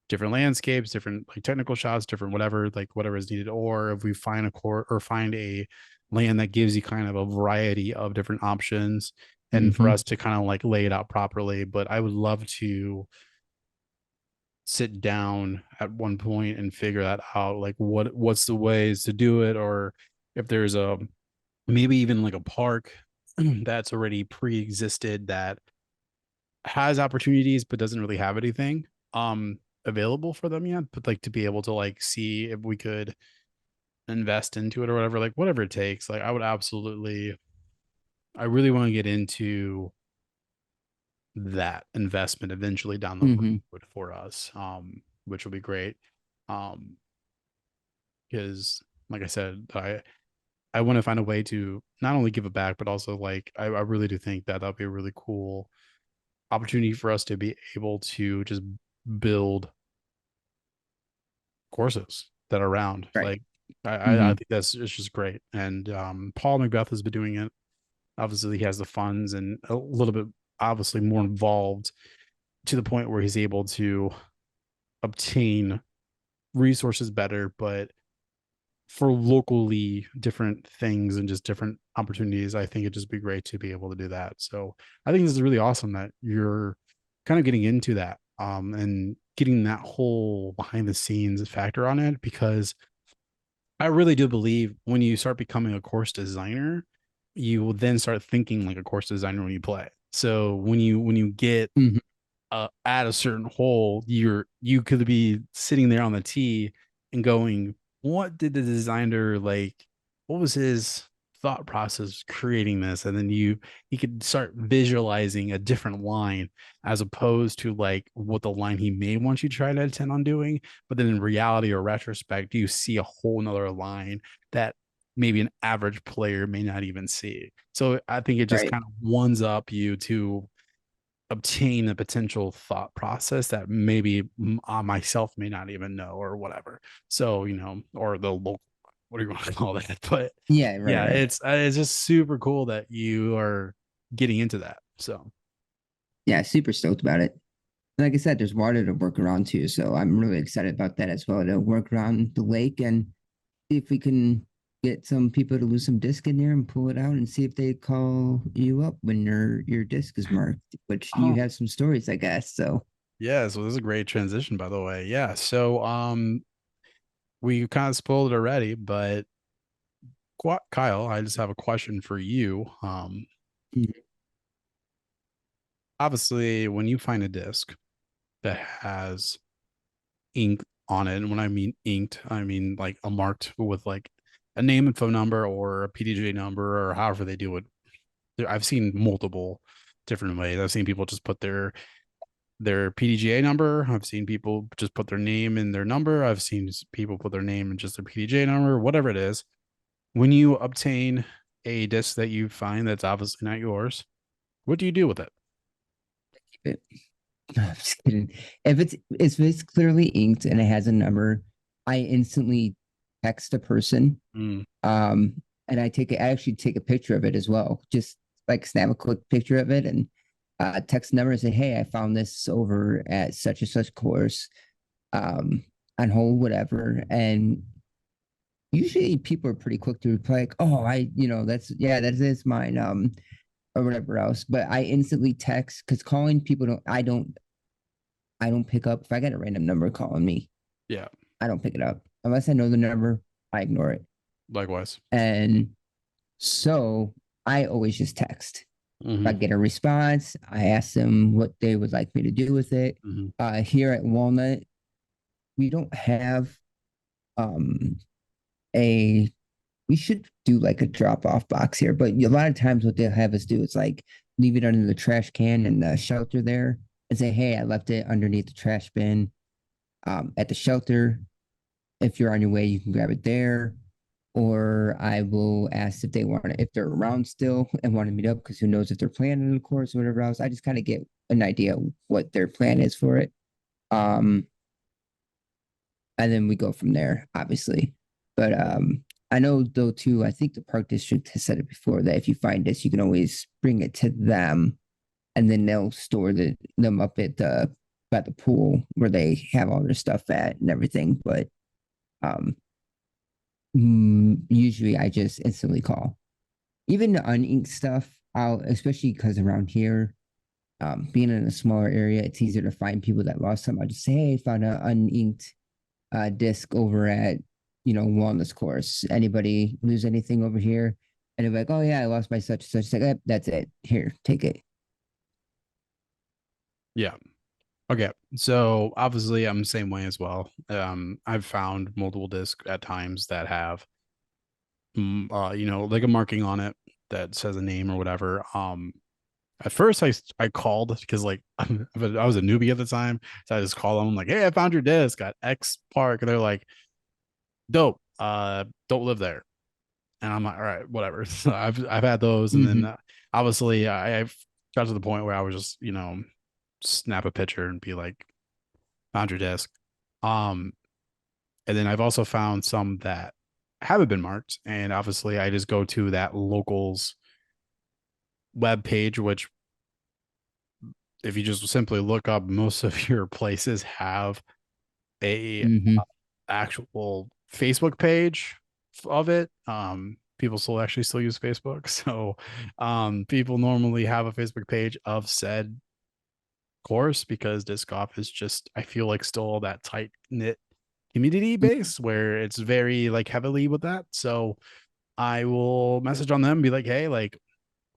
different landscapes, different like technical shots, different whatever, like whatever is needed. Or if we find a court or find a land that gives you kind of a variety of different options and for Hmm. us to kind of like lay it out properly. But I would love to sit down at one point and figure that out, like what's the ways to do it, or if there's a maybe even like a park that's already pre-existed that has opportunities but doesn't really have anything available for them yet, but like to be able to like see if we could invest into it or whatever, like whatever it takes. Like I would absolutely, I really want to get into that investment eventually down the Hmm. road for us, which will be great. um because like I said, I want to find a way to not only give it back but also like I really do think that that'd be a really cool opportunity for us to be able to just build courses that are around. Right. Like I Hmm. think that's it's just great. And Paul Macbeth has been doing it. Obviously, he has the funds and a little bit obviously more involved to the point where he's able to obtain resources better, but for locally different things and just different opportunities, I think it'd just be great to be able to do that. So I think this is really awesome that you're kind of getting into that and getting that whole behind the scenes factor on it, because I really do believe when you start becoming a course designer, you will then start thinking like a course designer when you play. So when you get Hmm. at a certain hole, you could be sitting there on the tee and going, "What did the designer like? What was his thought process creating this?" And then you could start visualizing a different line as opposed to like what the line he may want you to try to intend on doing. But then in reality or retrospect, you see a whole nother line that maybe an average player may not even see. So I think it just Right. kind of ones up you to obtain a potential thought process that maybe myself may not even know or whatever. So, or the local, what do you want to call that? But Yeah. Right. yeah, Right. it's just super cool that you are getting into that. So, Yeah. Super stoked about it. Like I said, there's water to work around too. So I'm really excited about that as well, to work around the lake and see if we can get some people to lose some disc in there and pull it out and see if they call you up when your disc is marked, which you oh, have some stories, I guess. So yeah, so this is a great transition, by the way. Yeah. So, we kind of spoiled it already, but Kyle, I just have a question for you. mhm. Obviously, when you find a disc that has ink on it. And when I mean inked, I mean like a marked with like a name and phone number or a PDJ number or however they do it. I've seen multiple different ways. I've seen people just put their PDGA number. I've seen people just put their name and their number. I've seen people put their name and just their PDJ number, whatever it is. When you obtain a disc that you find that's obviously not yours, what do you do with it? Keep it. I'm just kidding. If it's clearly inked and it has a number, I instantly text a person. Mm. Um, and I actually take a picture of it as well. Just like snap a quick picture of it and text the number and say, "Hey, I found this over at such and such course, um, on hold, whatever." And usually people are pretty quick to reply, like, "Oh, that's yeah, that is mine." Or whatever else. But I instantly text because calling people I don't pick up if I get a random number calling me. Yeah. I don't pick it up unless I know the number. I ignore it, Likewise. and so I always just text. If I Hmm. get a response, I ask them what they would like me to do with it. Hmm. Here at Walnut, we don't have um, a we should do like a drop off box here, but a lot of times what they'll have us do is like leave it under the trash can in the shelter there and say, hey, I left it underneath the trash bin at the shelter. If you're on your way, you can grab it there. Or I will ask if they want to, if they're around still and want to meet up because who knows if they're planning the course or whatever else. I just kind of get an idea what their plan is for it. Um, and then we go from there, obviously. But I know though too. I think the park district has said it before that if you find this, you can always bring it to them, and then they'll store them up at the by the pool where they have all their stuff at and everything. But um, usually I just instantly call. Even the uninked stuff, I'll especially because around here, being in a smaller area, it's easier to find people that lost something. I just say, hey, I found an uninked disc over at wellness course. Anybody lose anything over here? And they're like, oh yeah, I lost my such and such. It's like, that's it. Here, take it. Yeah. Okay. So obviously I'm the same way as well. I've found multiple discs at times that have like a marking on it that says a name or whatever. At first I called because like but I was a newbie at the time. So I just called them like, hey, I found your disc at X Park. And they're like, dope. Don't live there. And I'm like, all right, whatever. So I've had those, and then Mm-hmm. obviously I've got to the point where I was just snap a picture and be like, found your disc. Um, and then I've also found some that haven't been marked, and obviously I just go to that local's web page, which if you just simply look up, most of your places have a Mm-hmm. actual Facebook page of it. People still use Facebook, so people normally have a Facebook page of said course because disc golf is just I feel like still that tight knit community base where it's very like heavily with that. So I will message on them, be like, hey, like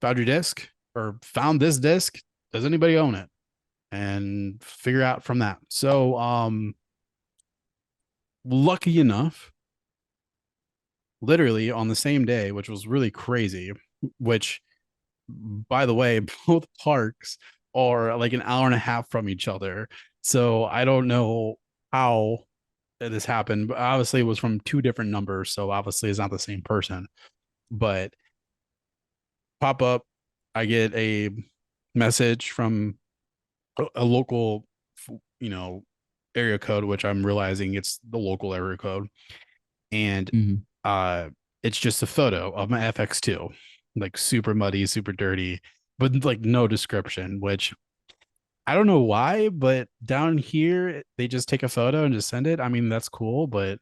found your disc or found this disc. Does anybody own it? And figure out from that. So lucky enough, literally on the same day, which was really crazy, which by the way, both parks are like an hour and a half from each other. So I don't know how this happened, but obviously it was from two different numbers. So obviously it's not the same person. But pop up, I get a message from a local, you know, area code, which I'm realizing it's the local area code. And Mm-hmm. uh it's just a photo of my FX2, like super muddy, super dirty, but like no description, which I don't know why, but down here they just take a photo and just send it. I mean, that's cool, but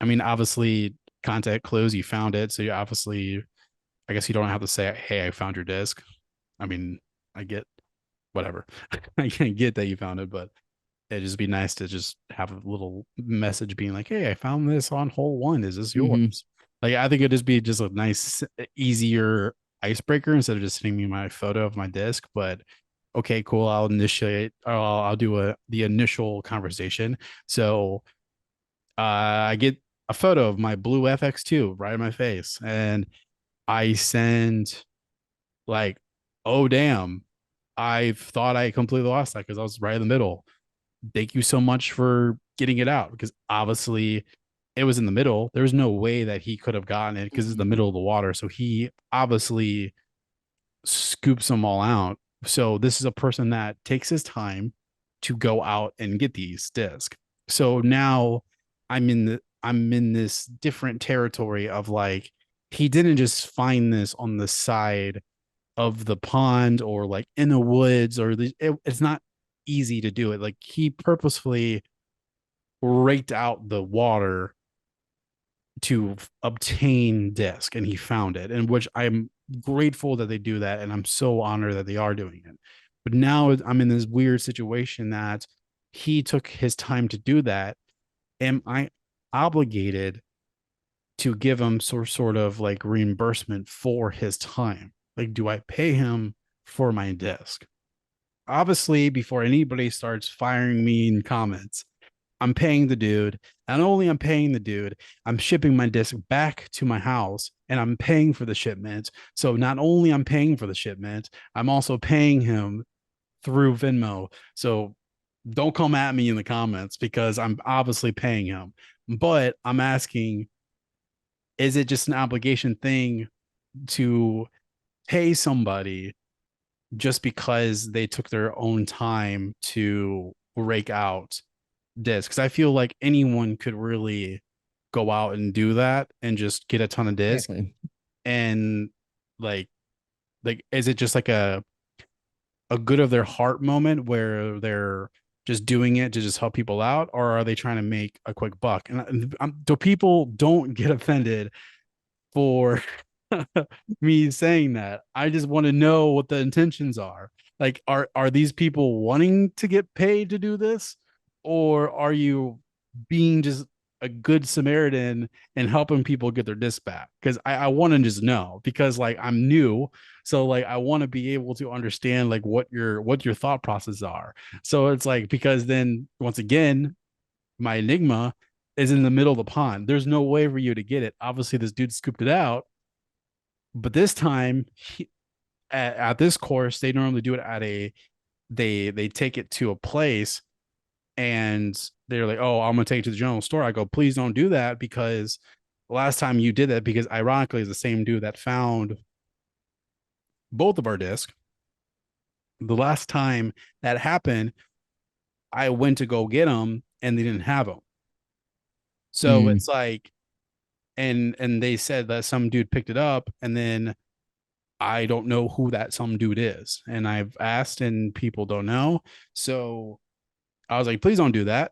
I mean, obviously contact clues, you found it, so you obviously I guess you don't have to say, "Hey, I found your disc." I mean, I get whatever. I can get that you found it, but it'd just be nice to just have a little message being like, "Hey, I found this on hole one. Is this Mm-hmm. yours?" Like, I think it'd just be just a nice, easier icebreaker instead of just sending me my photo of my disc. But okay, cool. I'll initiate. I'll do the initial conversation. So I get a photo of my blue FX2 right in my face, and I send like, "Oh damn, I thought I completely lost that because I was right in the middle. Thank you so much for getting it out because obviously it was in the middle. There's no way that he could have gotten it because it's the Mm-hmm. middle of the water. So he obviously scoops them all out. So this is a person that takes his time to go out and get these discs. So now I'm in this different territory of like he didn't just find this on the side of the pond or like in the woods it's not easy to do it. Like he purposefully raked out the water to obtain disc and he found it, and which I'm grateful that they do that and I'm so honored that they are doing it. But now I'm in this weird situation that he took his time to do that, am I obligated to give him sort of like reimbursement for his time? Like, do I pay him for my disc? Obviously, before anybody starts firing me in comments, I'm paying the dude. Not only I'm paying the dude, I'm shipping my disc back to my house and I'm paying for the shipment. So not only I'm paying for the shipment, I'm also paying him through Venmo. So don't come at me in the comments because I'm obviously paying him. But I'm asking, is it just an obligation thing to pay somebody just because they took their own time to rake out discs? Because I feel like anyone could really go out and do that and just get a ton of discs. Exactly. And like, is it just like a good of their heart moment where they're just doing it to just help people out, or are they trying to make a quick buck? And do people don't get offended for me saying that. I just want to know what the intentions are. Like, are these people wanting to get paid to do this, or are you being just a good Samaritan and helping people get their disc back? Because I want to just know, because like I'm new, so like I want to be able to understand like what your thought process are. So it's like, because then once again, my enigma is in the middle of the pond. There's no way for you to get it. Obviously, this dude scooped it out, but this time at this course, they normally do it at a they take it to a place and they're like, oh, I'm gonna take it to the general store. I go, please don't do that, because the last time you did that, because ironically, it's the same dude that found both of our discs. The last time that happened, I went to go get them and they didn't have them. So Mm. it's like, and they said that some dude picked it up, and then I don't know who that some dude is. And I've asked and people don't know. So I was like, please don't do that.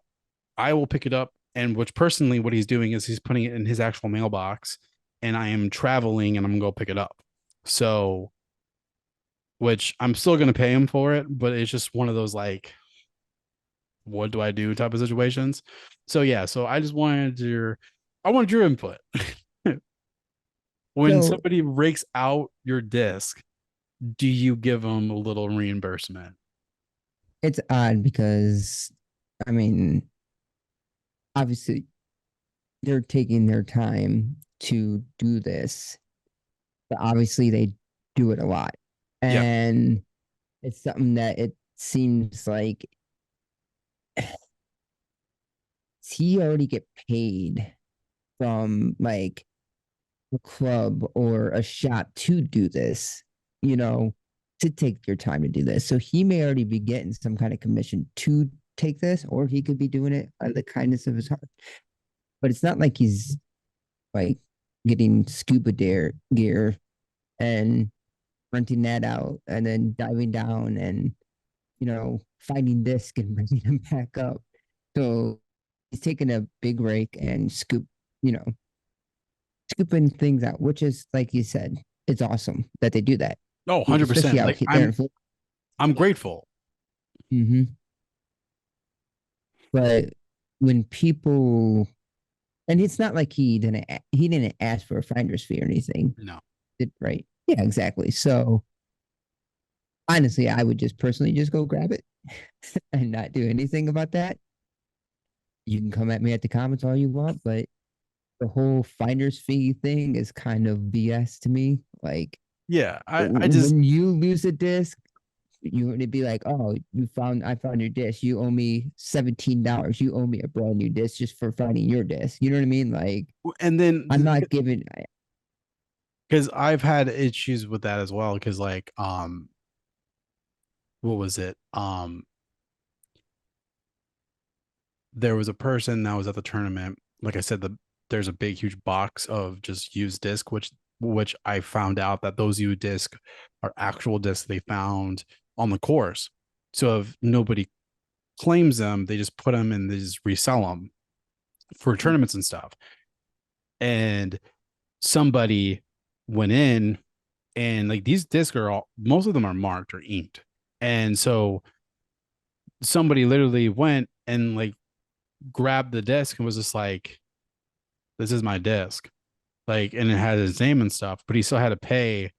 I will pick it up. And which personally, what he's doing is he's putting it in his actual mailbox, and I am traveling and I'm gonna go pick it up. So, which I'm still gonna pay him for it, but it's just one of those like, what do I do type of situations. So yeah, so I wanted your input. When So somebody rakes out your disc, do you give them a little reimbursement? it's odd because, I mean, obviously they're taking their time to do this, but obviously they do it a lot. Yep. And it's something that it seems like he already get paid from like a club or a shop to do this, you know, to take your time to do this. So he may already be getting some kind of commission to take this, or he could be doing it out of the kindness of his heart. But it's not like he's like getting scuba gear and renting that out and then diving down and, finding disc and bringing them back up. So he's taking a big rake and you know, scooping things out, which is like you said, it's awesome that they do that, Oh, especially 100%. out Like here there in I'm Florida. I'm grateful. Mm-hmm. But when people, and it's not like he didn't ask for a finder's fee or anything, No. right? Yeah, exactly. So honestly, I would just personally just go grab it and not do anything about that. You can come at me at the comments all you want, but the whole finder's fee thing is kind of BS to me. Like Yeah, I just when you lose a disc, you would be like, oh, I found your disc. You owe me $17. You owe me a brand new disc just for finding your disc. You know what I mean? Like and I'm then not giving. because I've had issues with that as well. Because like what was it? There was a person that was at the tournament. Like I said, there's a big huge box of just used disc, which I found out that those used disc are actual discs they found on the course. So if nobody claims them, they just put them and they just resell them for tournaments and stuff. And somebody went in, and like these discs are all, most of them are marked or inked. And so somebody literally went and like grabbed the disc and was just like, "This is my disc." Like, and it had his name and stuff, but he still had to pay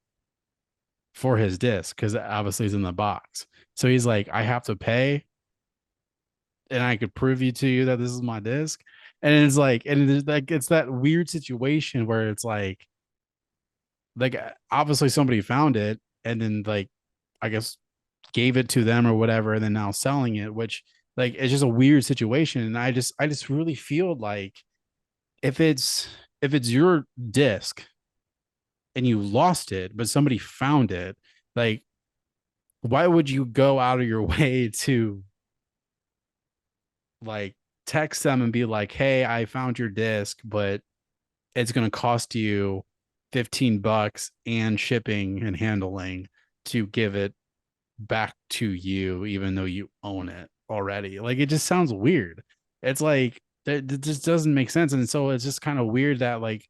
for his disc because obviously he's in the box. So he's like, "I have to pay, and I could prove you to you that this is my disc." And it's like, and it's like it's that weird situation where it's like obviously somebody found it and then like I guess gave it to them or whatever, and then now selling it, which like it's just a weird situation. And I just really feel like if it's if it's your disc and you lost it, but somebody found it, like why would you go out of your way to like text them and be like, "Hey, I found your disc, but it's going to cost you $15 and shipping and handling to give it back to you, even though you own it already." Like it just sounds weird. It's like it just doesn't make sense. And so it's just kind of weird that like,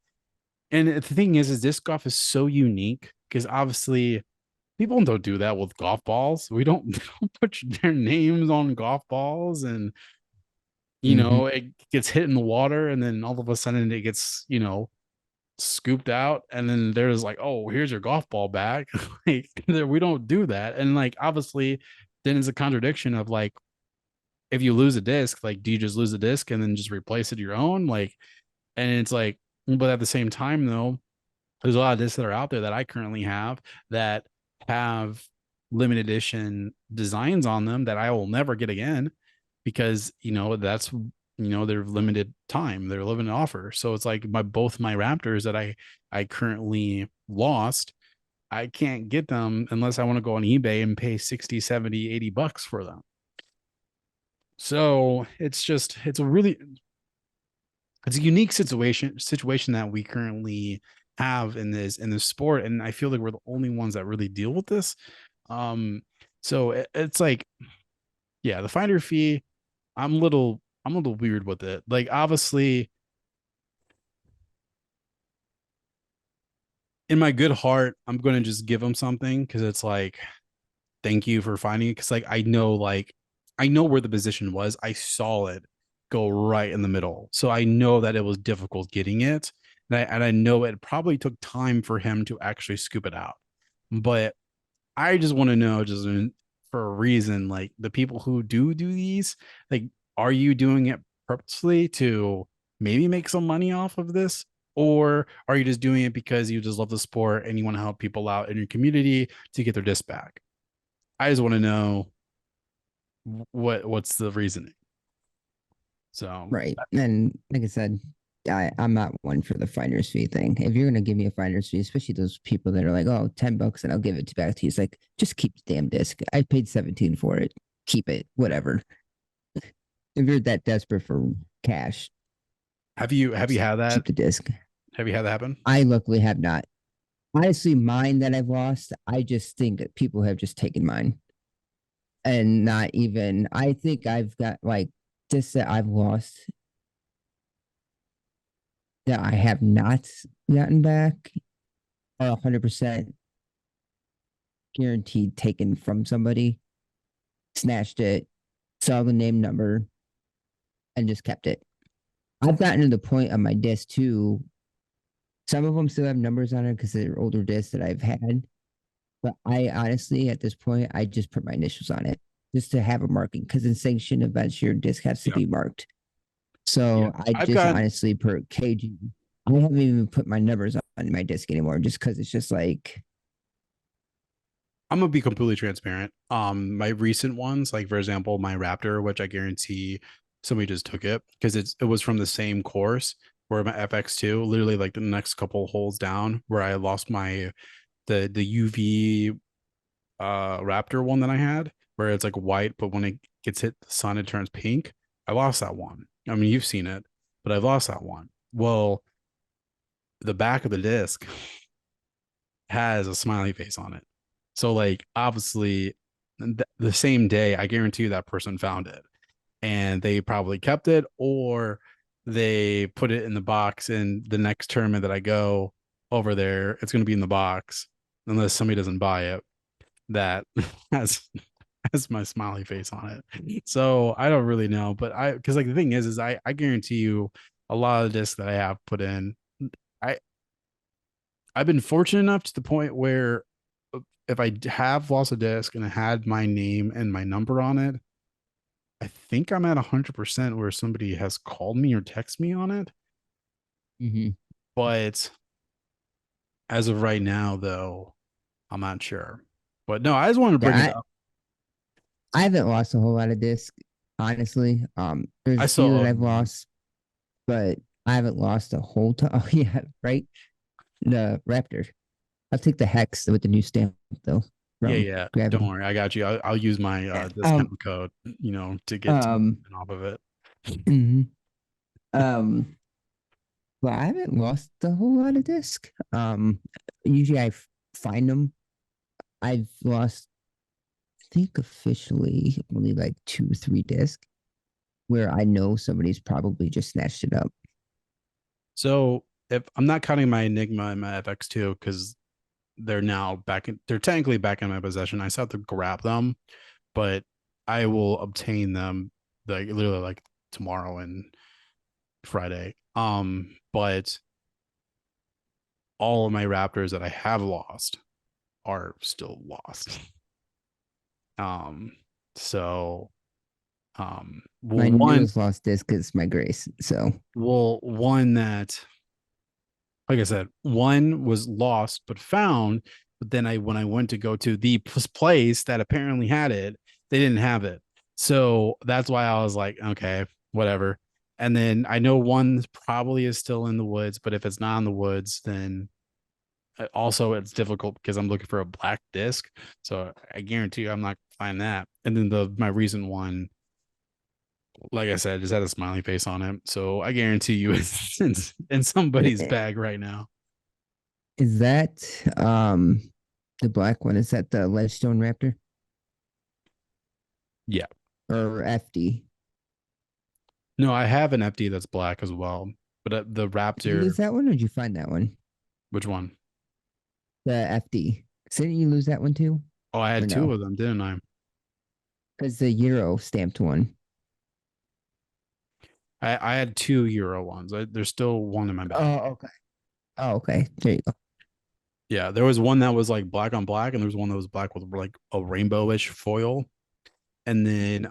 and the thing is disc golf is so unique because obviously people don't do that with golf balls. We don't, we don't put their names on golf balls, and Hmm. it gets hit in the water, and then all of a sudden it gets scooped out, and then there's like, "Oh, here's your golf ball back." Like we don't do that. And like obviously then it's a contradiction of like, if you lose a disc, like do you just lose a disc and then just replace it your own? Like, and it's like, but at the same time though, there's a lot of discs that are out there that I currently have that have limited edition designs on them that I will never get again because that's they're limited time, they're limited offer. So it's like both my Raptors that I currently lost, I can't get them unless I want to go on eBay and pay 60, 70, $80 for them. So it's a unique situation that we currently have in this sport, and I feel like we're the only ones that really deal with this. um so it's like, yeah, the finder fee, I'm a little weird with it. Like obviously in my good heart I'm going to just give them something because it's like, thank you for finding it, because I know where the position was. I saw it go right in the middle, so I know that it was difficult getting it, and I know it probably took time for him to actually scoop it out. But I just want to know, just for a reason, like the people who do these, like, are you doing it purposely to maybe make some money off of this? Or are you just doing it because you just love the sport and you want to help people out in your community to get their disc back? I just want to know what's the reasoning. So Right. And like I said, I'm not one for the finder's fee thing. If you're gonna give me a finder's fee, especially those people that are like, oh, $10 and I'll give it back to you. It's like, just keep the damn disc. I paid 17 for it. Keep it, whatever. If you're that desperate for cash, have you just had that? keep the disc. Have you had that happen? I luckily have not. Honestly, mine that I've lost, I just think that people have just taken mine and not even. I think I've got like discs that I've lost that I have not gotten back are 100% guaranteed taken from somebody, snatched it, saw the name number, and just kept it. I've gotten to the point on my disc too. Some of them still have numbers on it because they're older discs that I've had. But I honestly, at this point, I just put my initials on it just to have a marking because in sanctioned events, your disc has to Yeah. be marked. Yeah. So I I've just got honestly, per KG, I haven't even put my numbers on my disc anymore just because it's just like, I'm gonna be completely transparent. My recent ones, like for example, my Raptor, which I guarantee somebody just took it because it was from the same course where my FX2, literally like the next couple holes down, where I lost the UV Raptor one that I had, where it's like white, but when it gets hit the sun, it turns pink. I lost that one. I mean, you've seen it, but I lost that one. Well, the back of the disc has a smiley face on it. So like obviously the same day, I guarantee you that person found it and they probably kept it, or they put it in the box, and the next tournament that I go over there, it's going to be in the box unless somebody doesn't buy it. That has has my smiley face on it. So I don't really know, but because like the thing is I guarantee you a lot of the discs that I have put in, I I've been fortunate enough to the point where if I have lost a disc and it had my name and my number on it, I think I'm at 100% where somebody has called me or texted me on it. Hmm. But as of right now, though, I'm not sure. But no, I just wanted to bring it Yeah, up. I haven't lost a whole lot of disc, honestly. There's I a few saw that I've lost, but I haven't lost a whole ton. Oh yeah, right. The Raptor. I'll take the hex with the new stamp though yeah, from yeah. Don't Gravity. worry, I got you. I'll use my Yeah. discount code, to get 10% off of it. Mhm. um, but I haven't lost a whole lot of disc. Usually find them. I've lost, I think officially only like 2, 3 discs where I know somebody's probably just snatched it up. So if I'm not counting my Enigma and my FX2 because they're technically back in my possession. I still have to grab them, but I will obtain them like literally like tomorrow and Friday. But all of my Raptors that I have lost are still lost. Um, so My well one newest lost disc is my Grace. So well one that like I said, one was lost but found. But then when I went to go to the place that apparently had it, they didn't have it. So that's why I was like, okay, whatever. And then I know one probably is still in the woods, but if it's not in the woods, then also it's difficult because I'm looking for a black disc. So I guarantee you I'm not find that. And then the my recent one, like I said, just had a smiley face on it. So I guarantee you it's in somebody's i- bag right now. is that the black one? Is that the Ledgestone Raptor Yeah. or FD? No, I have an FD that's black as well. But the Did you Raptor, lose that one or did you find that one? which one? The FD. Didn't you lose that one too? Oh, I Or had two no? of them, didn't I? Because the Euro stamped one. I had two Euro ones. There's still one in my bag. Oh, okay. Oh, okay. There you go. Yeah, there was one that was like black on black, and there was one that was black with like a rainbowish foil. And then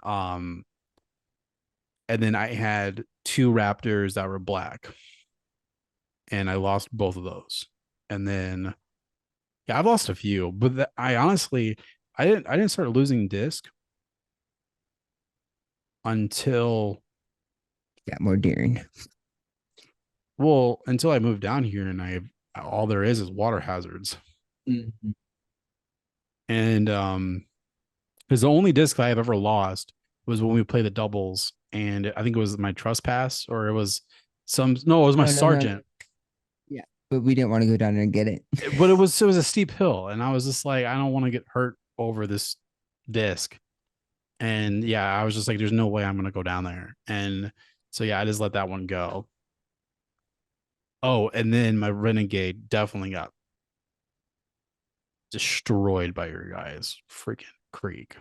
I had two Raptors that were black, and I lost both of those. And then yeah, I've lost a few, but I honestly I didn't start losing disc until Got more daring. until I moved down here and I all there is water hazards. Mhm. And because the only disc I have ever lost was when we played the doubles, and I think it was my trespass or it was some no, it was my No, no, no, no. sergeant. Yeah. But we didn't want to go down there and get it. But it was a steep hill, and I was just like, I don't want to get hurt over this disc. And yeah, I was just like, there's no way I'm gonna go down there. And so yeah, I just let that one go. Oh, and then my Renegade definitely got destroyed by your guys' freaking creek.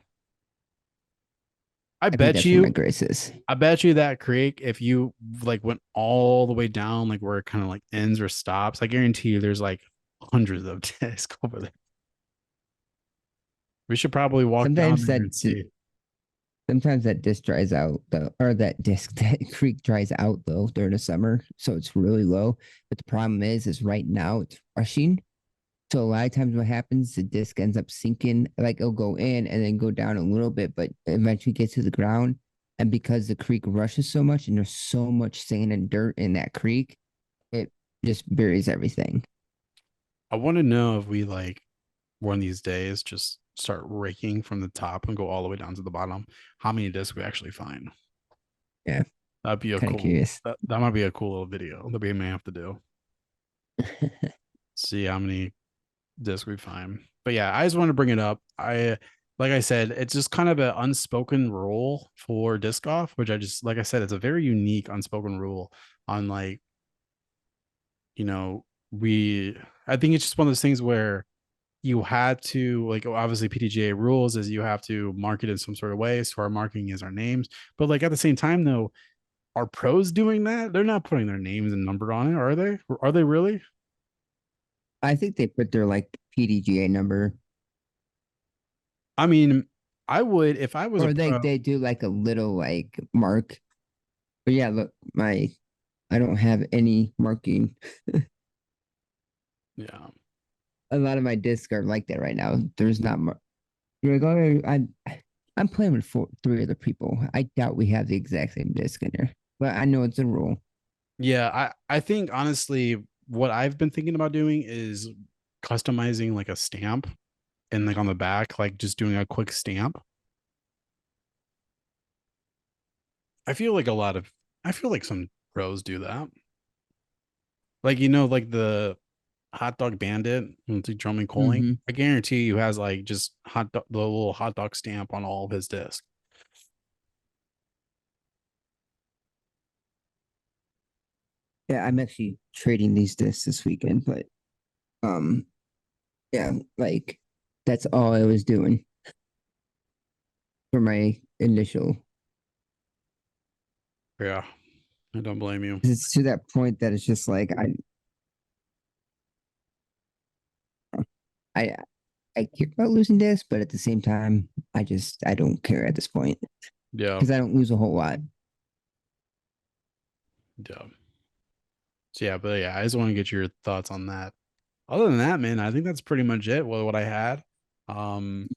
I I think bet that's where my you, Grace is. I bet you that creek, if you like went all the way down, like where it kind of like ends or stops, I guarantee you there's like hundreds of discs over there. We should probably walk down Sometimes there that and see. sometimes that disc dries out though, or that disc that creek dries out though during the summer, so it's really low. But the problem is right now it's rushing. So a lot of times what happens, the disc ends up sinking, like it'll go in and then go down a little bit, but eventually gets to the ground. And because the creek rushes so much and there's so much sand and dirt in that creek, it just buries everything. I want to know if we like one of these days just start raking from the top and go all the way down to the bottom, how many discs we actually find. Yeah, That'd be a kind of cool curious. that might be a cool little video that we may have to do. See how many discs we find. But yeah, I just want to bring it up. I like I said, it's just kind of an unspoken rule for disc golf, which I just like I said, it's a very unique unspoken rule on like, you know, we I think it's just one of those things where you had to, like, obviously PDGA rules is you have to market in some sort of way. So our marketing is our names. But like at the same time though, are pros doing that? They're not putting their names and number on it, are they? Are they really? I think they put their like PDGA number, I mean, I would if I was a or pro. they do like a little like mark. But yeah, look, my I don't have any marking. Yeah. A lot of my discs are like that right now. There's not mar- You're like, oh, I'm playing with three other people. I doubt we have the exact same disc in there, but I know it's a rule. Yeah, I think honestly what I've been thinking about doing is customizing like a stamp and like on the back, like just doing a quick stamp. I feel like a lot of I feel like some pros do that. Like like the hot dog bandit, it's like drumming calling. Mm-hmm. I guarantee you has like just the little hot dog stamp on all of his discs. Yeah, I'm actually trading these discs this weekend, but um, yeah, like that's all I was doing for my initial. Yeah, I don't blame you. It's to that point that it's just like I I care about losing discs, but at the same time, I don't care at this point Yeah, because I don't lose a whole lot. yeah. So yeah, but yeah, I just want to get your thoughts on that. Other than that, man, I think that's pretty much it. What I had. Um,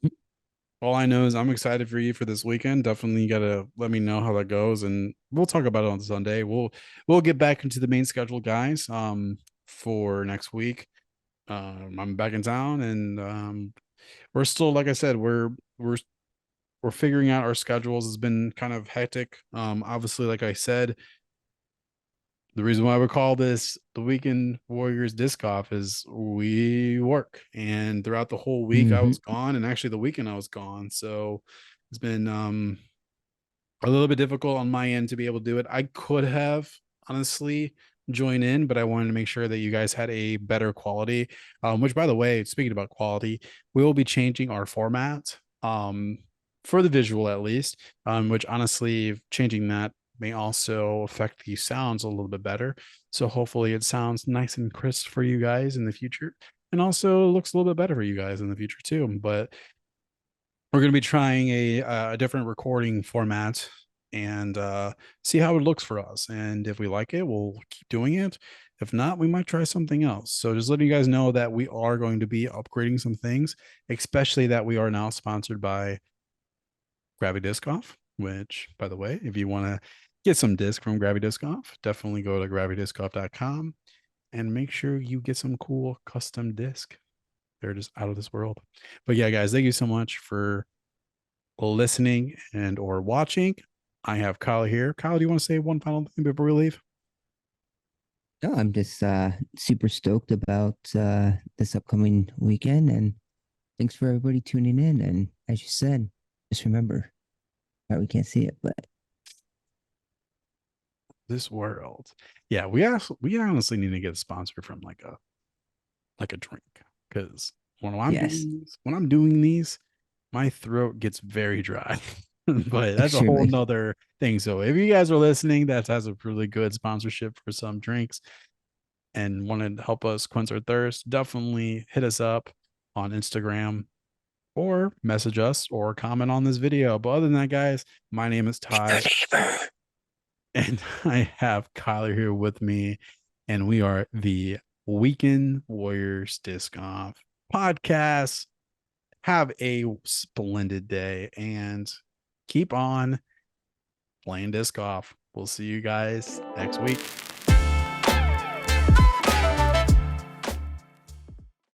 all I know is I'm excited for you for this weekend. Definitely gotta let me know how that goes, and we'll talk about it on Sunday. We'll get back into the main schedule, guys. For next week. I'm back in town, and we're still, like I said, we're figuring out our schedules. It's been kind of hectic. Obviously, like I said, the reason why we call this the Weekend Warriors Disc Off is we work, and throughout the whole week I Mm-hmm. was gone, and actually the weekend I was gone. So it's been a little bit difficult on my end to be able to do it. I could have honestly joined in, but I wanted to make sure that you guys had a better quality. Which, by the way, speaking about quality, we will be changing our format for the visual at least. Which honestly, changing that may also affect the sounds a little bit better. So hopefully, it sounds nice and crisp for you guys in the future, and also looks a little bit better for you guys in the future too. But we're going to be trying a different recording format and see how it looks for us. And if we like it, we'll keep doing it. If not, we might try something else. So just letting you guys know that we are going to be upgrading some things, especially that we are now sponsored by Gravity Disc Off, which, by the way, if you want to get some disc from Gravity Disc Off, definitely go to gravitydiscoff.com and make sure you get some cool custom disc. They're just out of this world. But yeah, guys, thank you so much for listening and or watching. I have Kyle here. Kyle, do you want to say one final thing before we leave? No, I'm just super stoked about this upcoming weekend, and thanks for everybody tuning in. And as you said, just remember, we can't see it, but This world. Yeah, we honestly need to get a sponsor from like a drink because yes, when I'm doing these, my throat gets very dry. But that's a whole extremely. nother thing. So if you guys are listening, that has a really good sponsorship for some drinks and want to help us quench our thirst, definitely hit us up on Instagram or message us or comment on this video. But other than that, guys, my name is Ty, and I have Kyler here with me, and we are the Weekend Warriors Disc Off podcast. Have a splendid day and keep on playing disc golf. We'll see you guys next week.